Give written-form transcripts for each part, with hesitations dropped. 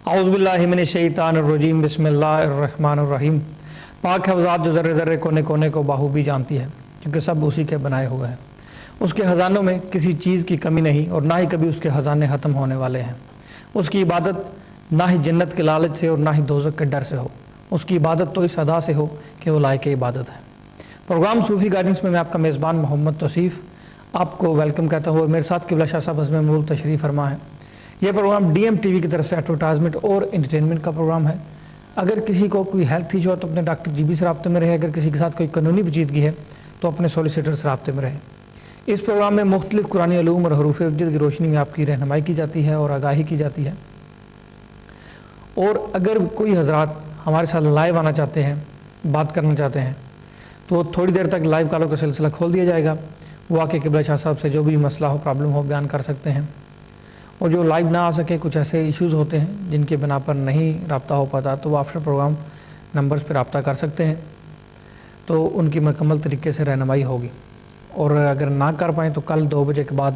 اعوذ باللہ من الشیطان الرجیم بسم اللہ الرحمن الرحیم۔ پاک ہے وہ ذات جو ذرے ذرے کونے کونے کو باخوبی جانتی ہے، کیونکہ سب اسی کے بنائے ہوئے ہیں۔ اس کے خزانوں میں کسی چیز کی کمی نہیں اور نہ ہی کبھی اس کے خزانے ختم ہونے والے ہیں۔ اس کی عبادت نہ ہی جنت کے لالچ سے اور نہ ہی دوزخ کے ڈر سے ہو، اس کی عبادت تو اس ادا سے ہو کہ وہ لائق عبادت ہے۔ پروگرام صوفی گائیڈنس میں آپ کا میزبان محمد توصیف آپ کو ویلکم کہتا ہوں۔ میرے ساتھ قبلہ شاہ صاحب عزم ملک تشریف فرما ہے۔ یہ program D M T V کی طرف سے ایڈورٹائزمنٹ اور انٹرٹینمنٹ کا پروگرام ہے۔ اگر کسی کو کوئی ہیلتھ ایشو ہے تو اپنے ڈاکٹر جی بی سے رابطے میں رہے، اگر کسی کے ساتھ کوئی قانونی پیچیدگی ہے تو اپنے سولیسیٹر سے رابطے میں رہے۔ اس پروگرام میں مختلف قرآنی علوم اور حروف ابجد کی روشنی میں آپ کی رہنمائی کی جاتی ہے اور آگاہی کی جاتی ہے۔ اور اگر کوئی حضرات ہمارے ساتھ لائیو آنا چاہتے ہیں، بات کرنا چاہتے ہیں، تو تھوڑی دیر تک لائیو کالوں کا سلسلہ کھول دیا جائے گا۔ وہ آ کے قبلہ شاہ صاحب سے جو بھی مسئلہ ہو، پرابلم ہو، بیان کر سکتے ہیں۔ اور جو لائیو نہ آ سکے، کچھ ایسے ایشوز ہوتے ہیں جن کے بنا پر نہیں رابطہ ہو پاتا، تو وہ آفٹر پروگرام نمبرز پہ رابطہ کر سکتے ہیں، تو ان کی مکمل طریقے سے رہنمائی ہوگی۔ اور اگر نہ کر پائیں تو کل 2 بجے کے بعد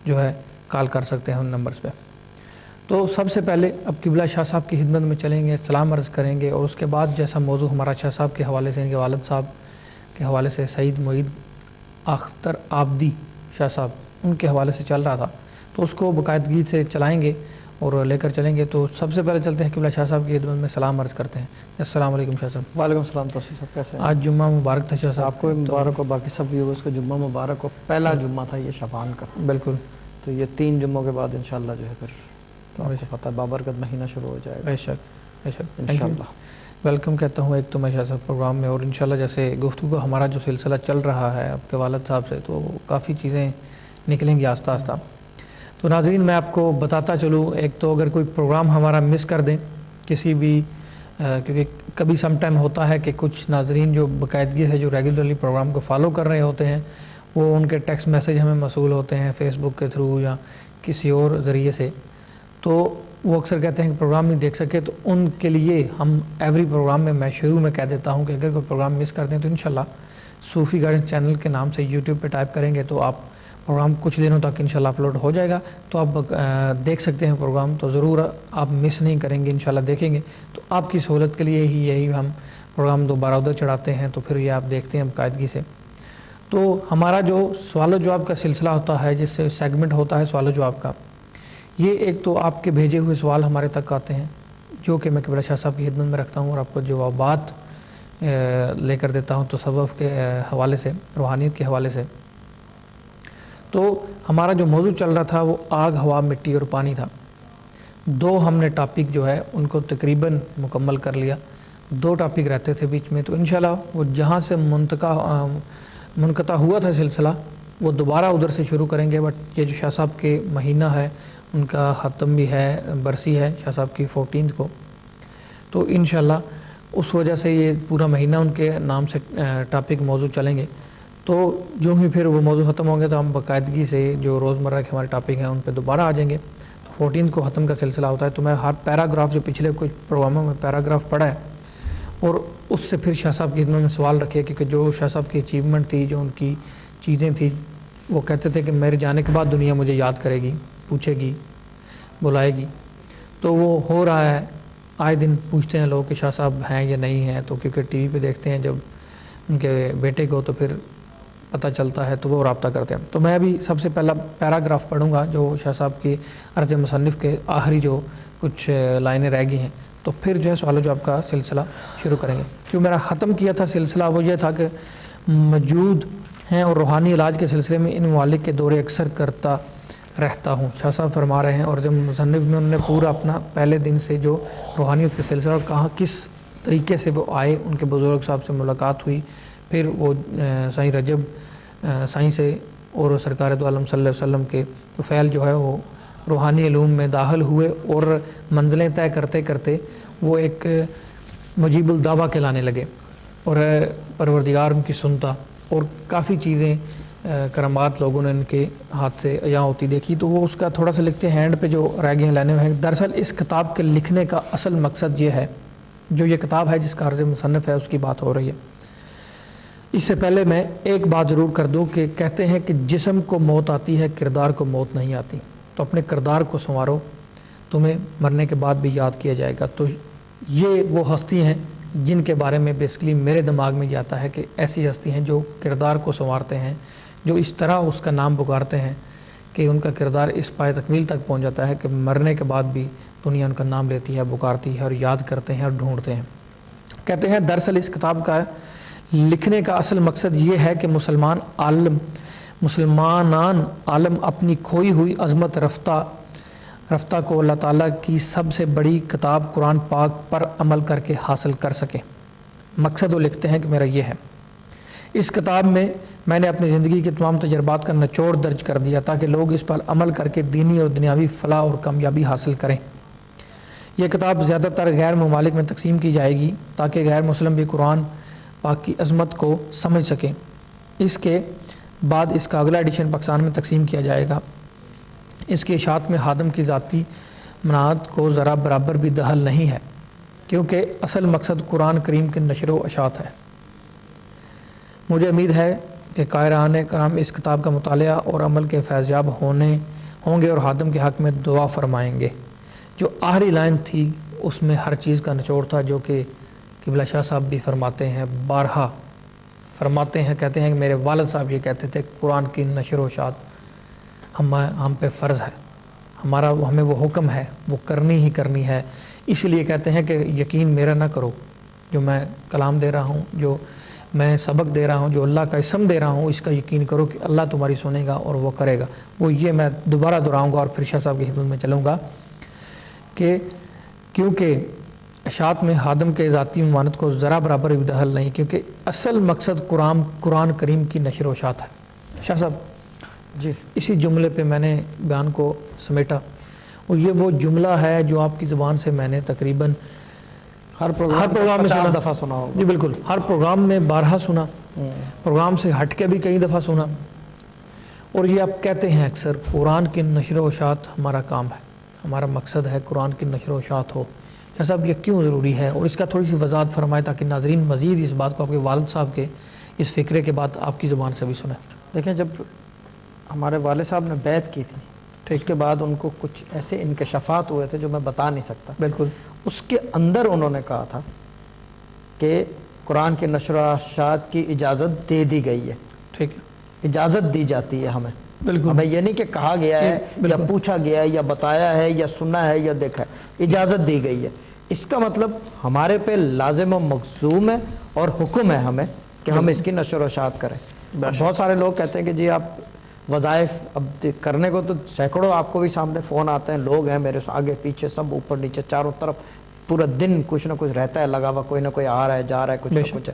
جو ہے کال کر سکتے ہیں ان نمبرز پہ۔ تو سب سے پہلے اب قبلہ شاہ صاحب کی خدمت میں چلیں گے، سلام عرض کریں گے، اور اس کے بعد جیسا موضوع ہمارا شاہ صاحب کے حوالے سے، ان کے والد صاحب کے حوالے سے سعید معید اختر آبدی شاہ صاحب ان کے حوالے سے چل رہا تھا، تو اس کو باقاعدگی سے چلائیں گے اور لے کر چلیں گے۔ تو سب سے پہلے چلتے ہیں قبلہ شاہ صاحب کی خدمت میں، سلام عرض کرتے ہیں۔ السلام علیکم شاہ صاحب۔ وعلیکم السلام توصیف صاحب، کیسے ہیں؟ آج جمعہ مبارک تھا شاہ صاحب، آپ کو مبارک ہو، باقی سب ویورز کو جمعہ مبارک ہو۔ پہلا جمعہ تھا یہ شعبان کا، بالکل، تو یہ 3 جمعوں کے بعد انشاءاللہ جو ہے پھر تو آپ کو پتہ ہے بابرکت مہینہ شروع ہو جائے گا بے شک بے شک، انشاءاللہ۔ ویلکم کہتا ہوں ایک تو میں شاہ صاحب پروگرام میں، اور انشاءاللہ جیسے گفتگو کا ہمارا جو سلسلہ چل رہا ہے آپ کے والد صاحب سے، تو کافی چیزیں نکلیں گی آہستہ آہستہ۔ تو ناظرین میں آپ کو بتاتا چلوں، ایک تو اگر کوئی پروگرام ہمارا مس کر دیں کسی بھی، کیونکہ کبھی سم ٹائم ہوتا ہے کہ کچھ ناظرین جو باقاعدگی سے جو ریگولرلی پروگرام کو فالو کر رہے ہوتے ہیں، وہ ان کے ٹیکسٹ میسیج ہمیں موصول ہوتے ہیں فیس بک کے تھرو یا کسی اور ذریعے سے، تو وہ اکثر کہتے ہیں کہ پروگرام نہیں دیکھ سکے۔ تو ان کے لیے ہم ایوری پروگرام میں شروع میں کہہ دیتا ہوں کہ اگر کوئی پروگرام مس کر دیں تو انشاءاللہ صوفی گائیڈنس چینل کے نام سے یوٹیوب پہ ٹائپ کریں گے تو آپ پروگرام کچھ دنوں تک انشاءاللہ اپلوڈ ہو جائے گا، تو آپ دیکھ سکتے ہیں پروگرام، تو ضرور آپ مس نہیں کریں گے، انشاءاللہ دیکھیں گے۔ تو آپ کی سہولت کے لیے ہی یہی ہم پروگرام دوبارہ ادھر چڑھاتے ہیں، تو پھر یہ آپ دیکھتے ہیں باقاعدگی سے۔ تو ہمارا جو سوال و جواب کا سلسلہ ہوتا ہے، جس سے سیگمنٹ ہوتا ہے سوال و جواب کا، یہ ایک تو آپ کے بھیجے ہوئے سوال ہمارے تک آتے ہیں جو کہ میں قبلہ شاہ صاحب کی خدمت میں رکھتا ہوں اور آپ کو جوابات لے کر دیتا ہوں تصوف کے حوالے سے، روحانیت کے حوالے سے۔ تو ہمارا جو موضوع چل رہا تھا وہ آگ، ہوا، مٹی اور پانی تھا۔ 2 ہم نے ٹاپک جو ہے ان کو تقریباً مکمل کر لیا، 2 ٹاپک رہتے تھے بیچ میں، تو انشاءاللہ وہ جہاں سے منقطع ہوا تھا سلسلہ وہ دوبارہ ادھر سے شروع کریں گے۔ بٹ یہ جو شاہ صاحب کے مہینہ ہے ان کا ختم بھی ہے، برسی ہے شاہ صاحب کی 14 کو، تو انشاءاللہ اس وجہ سے یہ پورا مہینہ ان کے نام سے ٹاپک موضوع چلیں گے۔ تو جو ہی پھر وہ موضوع ختم ہوں گے تو ہم باقاعدگی سے جو روزمرہ کے ہمارے ٹاپک ہیں ان پہ دوبارہ آ جائیں گے۔ تو 14 کو ختم کا سلسلہ ہوتا ہے، تو میں ہر پیراگراف جو پچھلے کچھ پروگراموں میں پیراگراف پڑھا ہے اور اس سے پھر شاہ صاحب کی خدمت میں سوال رکھے، کیونکہ جو شاہ صاحب کی اچیومنٹ تھی، جو ان کی چیزیں تھیں، وہ کہتے تھے کہ میرے جانے کے بعد دنیا مجھے یاد کرے گی، پوچھے گی، بلائے گی۔ تو وہ ہو رہا ہے، آئے دن پوچھتے ہیں لوگ کہ شاہ صاحب ہیں یا نہیں ہیں، تو کیونکہ ٹی وی پہ دیکھتے ہیں جب ان کے بیٹے کو تو پھر پتہ چلتا ہے تو وہ رابطہ کرتے ہیں۔ تو میں ابھی سب سے پہلا پیراگراف پڑھوں گا جو شاہ صاحب کی عرض مصنف کے آخری جو کچھ لائنیں رہ گئی ہیں، تو پھر جو ہے سوال و جواب کا سلسلہ شروع کریں گے۔ جو میرا ختم کیا تھا سلسلہ وہ یہ تھا کہ موجود ہیں اور روحانی علاج کے سلسلے میں ان ممالک کے دورے اکثر کرتا رہتا ہوں، شاہ صاحب فرما رہے ہیں۔ اور جب مصنف میں انہوں نے پورا اپنا پہلے دن سے جو روحانیت کے سلسلہ اور کہاں کس طریقے سے وہ آئے، ان کے بزرگ صاحب سے ملاقات ہوئی، پھر وہ سائیں رجب سائیں سے اور سرکار دو عالم صلی اللہ علیہ وسلم کے طفیل جو ہے وہ روحانی علوم میں داخل ہوئے اور منزلیں طے کرتے کرتے وہ ایک مجیب الدعویٰ کہلانے لگے اور پروردگار ان کی سنتا، اور کافی چیزیں کرامات لوگوں نے ان کے ہاتھ سے عیاں ہوتی دیکھی۔ تو وہ اس کا تھوڑا سا لکھتے ہیں، ہینڈ پہ جو رہ گئے ہیں لینے ہوئے ہیں۔ دراصل اس کتاب کے لکھنے کا اصل مقصد یہ ہے، جو یہ کتاب ہے جس کا عرض مصنف ہے اس کی بات ہو رہی ہے۔ اس سے پہلے میں ایک بات ضرور کر دوں کہ کہتے ہیں کہ جسم کو موت آتی ہے، کردار کو موت نہیں آتی۔ تو اپنے کردار کو سنوارو تمہیں مرنے کے بعد بھی یاد کیا جائے گا۔ تو یہ وہ ہستی ہیں جن کے بارے میں بیسکلی میرے دماغ میں یہ آتا ہے کہ ایسی ہستی ہیں جو کردار کو سنوارتے ہیں، جو اس طرح اس کا نام پکارتے ہیں کہ ان کا کردار اس پائے تکمیل تک پہنچ جاتا ہے کہ مرنے کے بعد بھی دنیا ان کا نام لیتی ہے، پکارتی ہے اور یاد کرتے ہیں اور ڈھونڈتے ہیں۔ کہتے ہیں دراصل اس کتاب کا لکھنے کا اصل مقصد یہ ہے کہ مسلمانان عالم اپنی کھوئی ہوئی عظمت رفتہ کو اللہ تعالیٰ کی سب سے بڑی کتاب قرآن پاک پر عمل کر کے حاصل کر سکیں۔ مقصد وہ لکھتے ہیں کہ میرا یہ ہے، اس کتاب میں نے اپنی زندگی کے تمام تجربات کا نچوڑ درج کر دیا تاکہ لوگ اس پر عمل کر کے دینی اور دنیاوی فلاح اور کامیابی حاصل کریں۔ یہ کتاب زیادہ تر غیر ممالک میں تقسیم کی جائے گی تاکہ غیر مسلم بھی قرآن پاک کی عظمت کو سمجھ سکیں۔ اس کے بعد اس کا اگلا ایڈیشن پاکستان میں تقسیم کیا جائے گا۔ اس کی اشاعت میں خادم کی ذاتی منافعت کو ذرا برابر بھی دخل نہیں ہے، کیونکہ اصل مقصد قرآن کریم کے نشر و اشاعت ہے۔ مجھے امید ہے کہ قارئان کرام اس کتاب کا مطالعہ اور عمل کے فیضیاب ہوں گے اور خادم کے حق میں دعا فرمائیں گے۔ جو آخری لائن تھی اس میں ہر چیز کا نچوڑ تھا، جو کہ قبلہ شاہ صاحب بھی فرماتے ہیں، بارہا فرماتے ہیں، کہتے ہیں کہ میرے والد صاحب یہ کہتے تھے قرآن کی نشر و اشاعت ہم پہ فرض ہے، ہمیں وہ حکم ہے، وہ کرنی ہی کرنی ہے۔ اس لیے کہتے ہیں کہ یقین میرا نہ کرو، جو میں کلام دے رہا ہوں، جو میں سبق دے رہا ہوں، جو اللہ کا اسم دے رہا ہوں، اس کا یقین کرو کہ اللہ تمہاری سنے گا اور وہ کرے گا۔ وہ یہ میں دوبارہ دہراؤں گا اور پھر شاہ صاحب کی خدمت میں چلوں گا کہ کیونکہ اشاعت میں خادم کے ذاتی ممانعت کو ذرا برابر بھی دخل نہیں، کیونکہ اصل مقصد قرآن کریم کی نشر و اشاعت ہے۔ شاہ صاحب جی، اسی جملے پہ میں نے بیان کو سمیٹا، اور یہ وہ جملہ ہے جو آپ کی زبان سے میں نے تقریباً ہر پروگرام میں 50 دفعہ سنا ہوگا۔ جی بالکل، ہر پروگرام میں بارہا سنا، پروگرام سے ہٹ کے بھی کئی دفعہ سنا، اور یہ آپ کہتے ہیں اکثر قرآن کی نشر و اشاعت ہمارا کام ہے، ہمارا مقصد ہے قرآن کی نشر و اشاعت ہو۔ شاہ صاحب یہ کیوں ضروری ہے، اور اس کا تھوڑی سی وضاحت فرمائے تاکہ ناظرین مزید اس بات کو آپ کے والد صاحب کے اس فکرے کے بعد آپ کی زبان سے بھی سنیں۔ دیکھیں، جب ہمارے والد صاحب نے بیعت کی تھی، اس کے بعد ان کو کچھ ایسے انکشافات ہوئے تھے جو میں بتا نہیں سکتا۔ بالکل، اس کے اندر انہوں نے کہا تھا کہ قرآن کی نشر و اشاعت کی اجازت دے دی گئی ہے، ٹھیک ہے، اجازت دی جاتی ہے ہمیں۔ بالکل، ہمیں یہ نہیں کہ کہا گیا ہے یا پوچھا گیا ہے یا بتایا ہے یا سنا ہے یا دیکھا ہے، اجازت دی گئی ہے۔ اس کا مطلب ہمارے پہ لازم و ملزوم ہے اور حکم ہے ہمیں کہ ہم اس کی نشر و اشاعت کریں۔ بہت سارے لوگ کہتے ہیں کہ جی آپ وظائف اب کرنے کو تو سینکڑوں آپ کو بھی سامنے فون آتے ہیں، لوگ ہیں میرے آگے پیچھے سب اوپر نیچے چاروں طرف پورا دن کچھ نہ کچھ رہتا ہے لگا ہوا، کوئی نہ کوئی آ رہا ہے جا رہا ہے، کچھ نہ کچھ ہے۔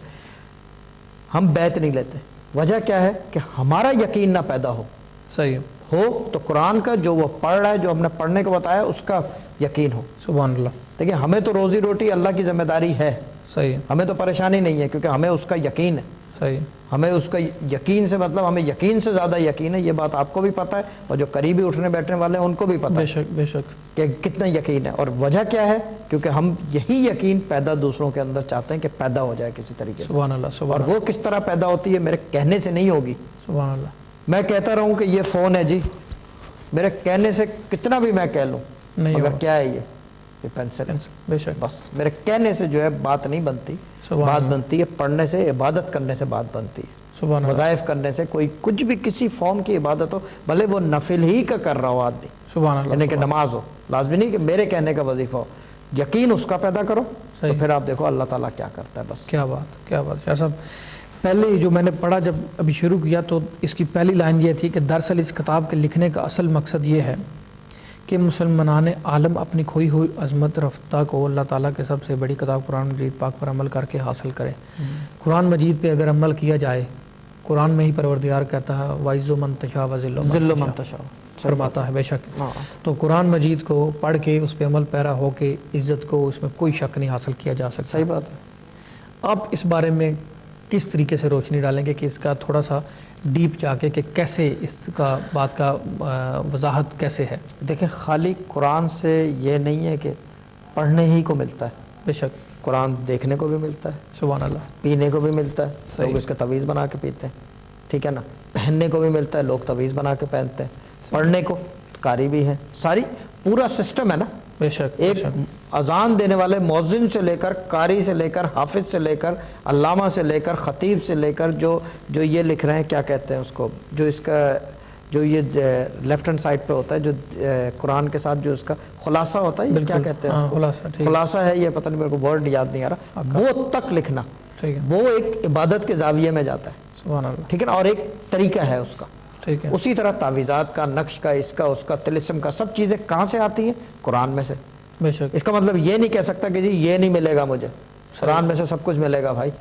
ہم بیعت نہیں لیتے، وجہ کیا ہے کہ ہمارا یقین نہ پیدا صحیح ہو تو قرآن کا جو وہ پڑھ رہا ہے، جو ہم نے پڑھنے کو بتایا اس کا یقین ہو۔ سبحان اللہ، دیکھیں، ہمیں تو روزی روٹی اللہ کی ذمہ داری ہے، صحیح، ہمیں تو پریشانی نہیں ہے کیونکہ ہمیں اس کا یقین ہے۔ صحیح، ہمیں اس کا یقین سے مطلب ہمیں یقین سے زیادہ یقین ہے، یہ بات آپ کو بھی پتہ ہے اور جو قریبی اٹھنے بیٹھنے والے ہیں ان کو بھی پتہ بے شک، بے شک، کہ کتنا یقین ہے۔ اور وجہ کیا ہے؟ کیونکہ ہم یہی یقین پیدا دوسروں کے اندر چاہتے ہیں کہ پیدا ہو جائے کسی طریقے سے۔ سبحان اللہ، اور سبحان اللہ، وہ کس طرح پیدا ہوتی ہے؟ میرے کہنے سے نہیں ہوگی۔ سبحان اللہ، میں کہتا رہوں کہ یہ فون ہے جی، میرے کہنے سے کتنا بھی میں کہہ لوں، نہیں مگر ہوگا، کیا ہے یہ پینسل، بے شک، بس میرے کہنے سے جو ہے بات نہیں بنتی، سبحان بات اللہ، بنتی ہے پڑھنے سے، عبادت کرنے سے بات بنتی ہے، سبحان اللہ، وظائف کرنے سے۔ کوئی کچھ بھی کسی فارم کی عبادت ہو، بھلے وہ نفل ہی کا کر رہا ہو آدمی، سبحان اللہ، یعنی کہ سبحان نماز ہو، لازمی نہیں کہ میرے کہنے کا وظیفہ ہو، یقین اس کا پیدا کرو تو صحیح، پھر آپ دیکھو اللہ تعالیٰ کیا کرتا ہے۔ بس کیا بات، کیا بات۔ شاہ صاحب پہلے جو میں نے پڑھا جب ابھی شروع کیا تو اس کی پہلی لائن یہ تھی کہ دراصل اس کتاب کے لکھنے کا اصل مقصد یہ ہے کہ مسلمانان عالم اپنی کھوئی ہوئی عظمت رفتہ کو اللہ تعالیٰ کے سب سے بڑی کتاب قرآن مجید پاک پر عمل کر کے حاصل کریں۔ قرآن مجید پہ اگر عمل کیا جائے، قرآن میں ہی پروردگار کہتا ہے وَعِزُّ مَن تَشَاءُ وَذِلُّ مَن تَشَاءُ، فرماتا ہے بے شک۔ تو قرآن مجید کو پڑھ کے اس پہ عمل پیرا ہو کے عزت کو اس میں کوئی شک نہیں حاصل کیا جا سکتا۔ صحیح بات ہے۔ آپ اس بارے میں کس طریقے سے روشنی ڈالیں گے کہ اس کا تھوڑا سا ڈیپ جا کے کہ کیسے اس کا بات کا وضاحت کیسے ہے؟ دیکھیں، خالی قرآن سے یہ نہیں ہے کہ پڑھنے ہی کو ملتا ہے، بے شک، قرآن دیکھنے کو بھی ملتا ہے، سبحان اللہ، پینے کو بھی ملتا ہے، صحیح، لوگ اس کا تعویذ بنا کے پیتے ہیں، ٹھیک ہے نا، پہننے کو بھی ملتا ہے، لوگ تعویذ بنا کے پہنتے ہیں، پڑھنے کو قاری بھی ہیں، ساری پورا سسٹم ہے نا۔ بے شک ایک اذان دینے والے مؤذن سے لے کر، قاری سے لے کر، حافظ سے لے کر، علامہ سے لے کر، خطیب سے لے کر، جو یہ لکھ رہے ہیں، کیا کہتے ہیں اس کو، جو اس کا جو یہ لیفٹ ہینڈ سائڈ پہ ہوتا ہے، جو قرآن کے ساتھ جو اس کا خلاصہ ہوتا ہے، یہ کیا کہتے ہیں اس کو، خلاصہ ہے یہ، پتہ نہیں میرے کو ورڈ یاد نہیں آ رہا، وہ تک لکھنا، وہ ایک عبادت کے زاویے میں جاتا ہے، سبحان اللہ، ٹھیک ہے نا، اور ایک طریقہ ہے اس کا. ٹھیک ہے. اسی طرح تعویذات کا، نقش کا، اس کا، اس کا، طلسم کا، سب چیزیں کہاں سے آتی ہیں؟ قرآن میں سے. بے شک. اس کا مطلب یہ نہیں کہہ سکتا کہ جی یہ نہیں ملے گا مجھے، قرآن میں سے سب کچھ ملے گا بھائی.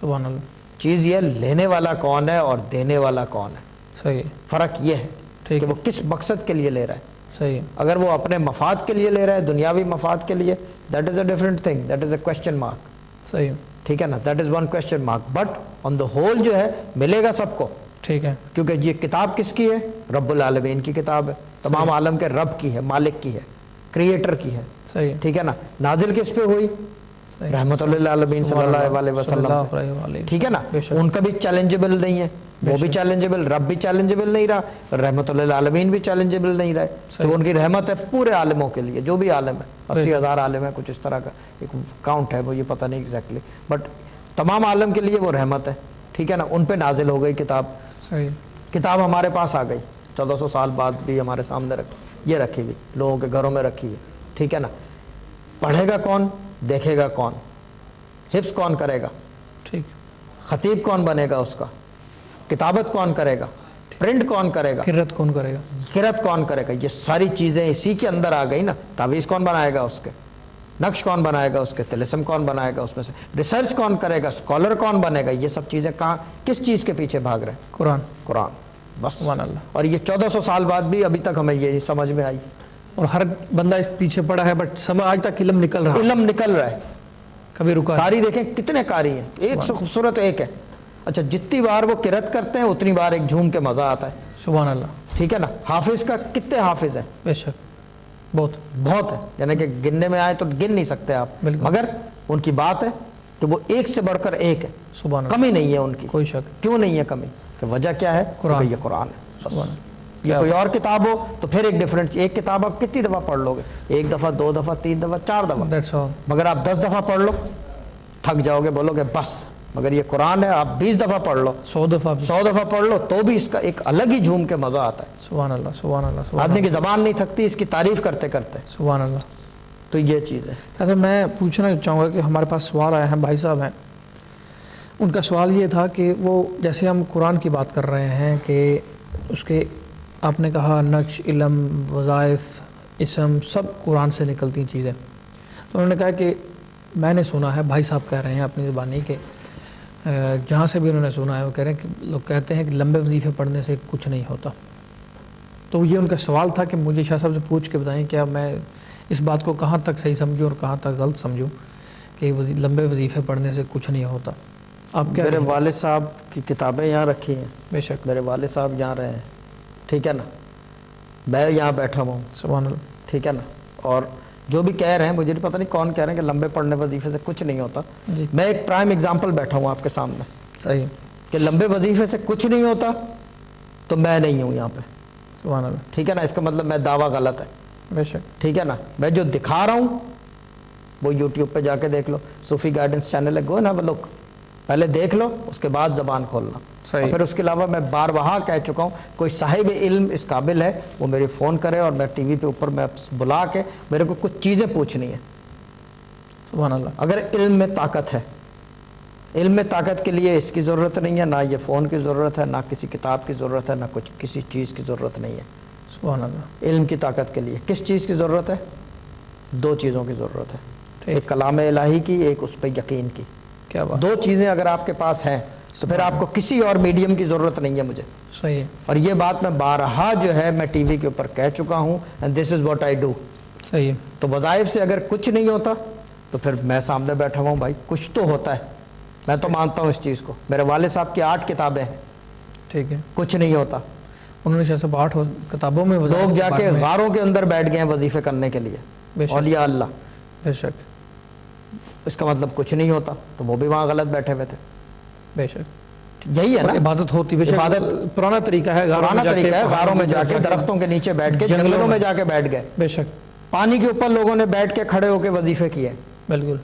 سبحان اللہ. چیز یہ لینے والا کون ہے اور دینے والا کون ہے، صحیح، فرق یہ ہے کہ وہ کس مقصد کے لیے لے رہا ہے. صحیح. اگر وہ اپنے مفاد کے لیے لے رہا ہے، دنیاوی مفاد کے لیے، that is a different thing, that is a question mark. صحیح. ٹھیک ہے نا، that is one question mark. But on the whole جو ہے ملے گا سب کو. ٹھیک ہے. کیونکہ یہ کتاب کس کی ہے؟ رب العالمین کی کتاب ہے، تمام عالم کے رب کی ہے، مالک کی ہے، کریٹر کی ہے. صحیح. ٹھیک ہے نا. نازل کس پہ ہوئی؟ رحمت للعالمین صلی اللہ علیہ وسلم. ٹھیک ہے نا. ان کا بھی چیلنجبل نہیں ہے، وہ بھی چیلنجبل، رب بھی چیلنجبل نہیں رہا، رحمت للعالمین بھی چیلنجبل نہیں رہے. تو ان کی رحمت ہے پورے عالموں کے لیے، جو بھی عالم ہے، 80,000 عالم ہے، کچھ اس طرح کا ایک کاؤنٹ ہے، وہ یہ پتہ نہیں ایگزیکٹلی، بٹ تمام عالم کے لیے وہ رحمت ہے. ٹھیک ہے نا. ان پہ نازل ہو گئی کتاب. صحیح. کتاب ہمارے پاس آ گئی 1400 سال بعد بھی ہمارے سامنے رکھی، یہ رکھی ہوئی لوگوں کے گھروں میں رکھی ہے. ٹھیک ہے نا. پڑھے گا کون؟ دیکھے گا کون؟ حفظ کون کرے گا؟ ٹھیک. خطیب کون بنے گا اس کا؟ کتابت کون کرے گا؟ پرنٹ کون کرے گا؟ قرأت کون کرے گا؟ قرأت کون کرے گا؟ یہ ساری چیزیں اسی کے اندر آ گئی نا. تعویذ کون بنائے گا اس کے؟ نقش کون بنائے گا اس کے؟ طلسم کون بنائے گا اس میں سے؟ ریسرچ کون کرے گا؟ اسکالر کون بنے گا؟ یہ سب چیزیں کہاں، کس چیز کے پیچھے بھاگ رہے ہیں؟ قرآن. قرآن. بس. سبحان اللہ. اور یہ 1400 سال بعد بھی ابھی تک ہمیں یہی سمجھ میں آئی. اور ہر بندہ اس پیچھے پڑا ہے، بٹ سمجھ آج تک علم نکل رہا ہے، علم نکل رہا ہے، کبھی رکا. قاری دیکھیں کتنے قاری ہیں، ایک سے خوبصورت ایک ہے. اچھا جتنی بار وہ قرأت کرتے ہیں اتنی بار ایک جھوم کے مزہ آتا ہے. سبحان اللہ. ٹھیک ہے نا. حافظ کا کتنے حافظ ہیں؟ بے شک بہت بہت ہے، یعنی کہ گننے میں آئے تو گن نہیں سکتے آپ. مگر ان کی بات ہے کہ وہ ایک سے بڑھ کر ایک ہے. سبحان اللہ. کمی نہیں ہے ان کی. کوئی شک. کیوں نہیں ہے کمی؟ کہ وجہ کیا ہے؟ قرآن. یہ قرآن ہے. سبحان یہ کوئی اور کتاب ہو تو پھر ایک ڈفرنٹ. ایک کتاب آپ کتنی دفعہ پڑھ لو گے؟ ایک دفعہ، 2 دفعہ، 3 دفعہ، 4 دفعہ. That's all. مگر آپ 10 دفعہ پڑھ لو تھک جاؤ گے، بولو گے بس. مگر یہ قرآن ہے، آپ 20 دفعہ پڑھ لو، 100 دفعہ 100 دفعہ پڑھ لو، تو بھی اس کا ایک الگ ہی جھوم کے مزہ آتا ہے. سبحان اللہ. سبحان اللہ. سبحان آدمی کی زبان نہیں تھکتی اس کی تعریف کرتے کرتے. سبحان اللہ. تو یہ چیز ہے. ایسے میں پوچھنا چاہوں گا کہ ہمارے پاس سوال آئے ہیں، بھائی صاحب ہیں، ان کا سوال یہ تھا کہ وہ جیسے ہم قرآن کی بات کر رہے ہیں کہ اس کے آپ نے کہا نقش، علم، وظائف، اسم سب قرآن سے نکلتی چیزیں. تو انہوں نے کہا کہ میں نے سنا ہے، بھائی صاحب کہہ رہے ہیں اپنی زبانی کہ جہاں سے بھی انہوں نے سنا ہے وہ کہہ رہے ہیں کہ لوگ کہتے ہیں کہ لمبے وظیفے پڑھنے سے کچھ نہیں ہوتا. تو یہ ان کا سوال تھا کہ مجھے شاہ صاحب سے پوچھ کے بتائیں کیا میں اس بات کو کہاں تک صحیح سمجھوں اور کہاں تک غلط سمجھوں کہ لمبے وظیفے پڑھنے سے کچھ نہیں ہوتا. آپ کیا؟ میرے والد صاحب کی کتابیں یہاں رکھی ہیں. بے شک. میرے والد صاحب یہاں رہے ہیں. ٹھیک ہے نا. میں یہاں بیٹھا ہوں. سبحان اللہ. ٹھیک ہے نا. اور جو بھی کہہ رہے ہیں، مجھے نہیں پتہ نہیں کون کہہ رہے ہیں کہ لمبے پڑھنے وظیفے سے کچھ نہیں ہوتا. جی. میں ایک پرائم ایگزامپل بیٹھا ہوں آپ کے سامنے. صحیح. کہ لمبے وظیفے سے کچھ نہیں ہوتا تو میں نہیں ہوں یہاں پہ. سبحان اللہ. ٹھیک ہے نا. اس کا مطلب میں دعویٰ غلط ہے. بے شک. ٹھیک ہے نا. میں جو دکھا رہا ہوں وہ یوٹیوب پہ جا کے دیکھ لو، صوفی گائیڈنس چینل ہے، گو نا وہ لوگ پہلے دیکھ لو، اس کے بعد زبان کھولنا. اور پھر اس کے علاوہ میں بار بہا کہہ چکا ہوں، کوئی صاحب علم اس قابل ہے وہ میری فون کرے اور میں ٹی وی پہ اوپر میں بلا کے میرے کو کچھ چیزیں پوچھنی ہیں. سبحان اللہ. اگر علم میں طاقت ہے، علم میں طاقت کے لیے اس کی ضرورت نہیں ہے، نہ یہ فون کی ضرورت ہے، نہ کسی کتاب کی ضرورت ہے، نہ کچھ کسی چیز کی ضرورت نہیں ہے. سبحان اللہ. علم کی طاقت کے لیے کس چیز کی ضرورت ہے؟ 2 چیزوں کی ضرورت ہے. ایک کلام الہی کی، ایک اس پہ یقین کی. کیا بات. 2 چیزیں اگر آپ کے پاس ہیں تو پھر آپ کو کسی اور میڈیم کی ضرورت نہیں ہے مجھے. صحیح. اور یہ بات میں بارہا جو ہے میں ٹی وی کے اوپر کہہ چکا ہوں، and this is what I do. صحیح. تو وظائف سے اگر کچھ نہیں ہوتا تو پھر میں سامنے بیٹھا ہوا ہوں، بھائی کچھ تو ہوتا ہے. میں تو مانتا ہوں اس چیز کو. میرے والد صاحب کی 8 کتابیں ہیں. ٹھیک ہے. کچھ نہیں ہوتا. انہوں نے شاید 8 کتابوں میں لوگ جا کے غاروں کے اندر بیٹھ گئے ہیں وظیفے کرنے کے لیے، اولیاء اللہ. بے شک. اس کا مطلب کچھ نہیں ہوتا، تو وہ بھی وہاں غلط بیٹھے ہوئے تھے. بے شک. یہی ہے نا عبادت ہوتی. بے شک. عبادت پرانا طریقہ ہے، غاروں میں جا کے درختوں کے نیچے بیٹھ کے، جنگلوں میں جا کے بیٹھ گئے. بے شک. پانی کے اوپر لوگوں نے بیٹھ کے کھڑے ہو کے وظیفے کیے، بالکل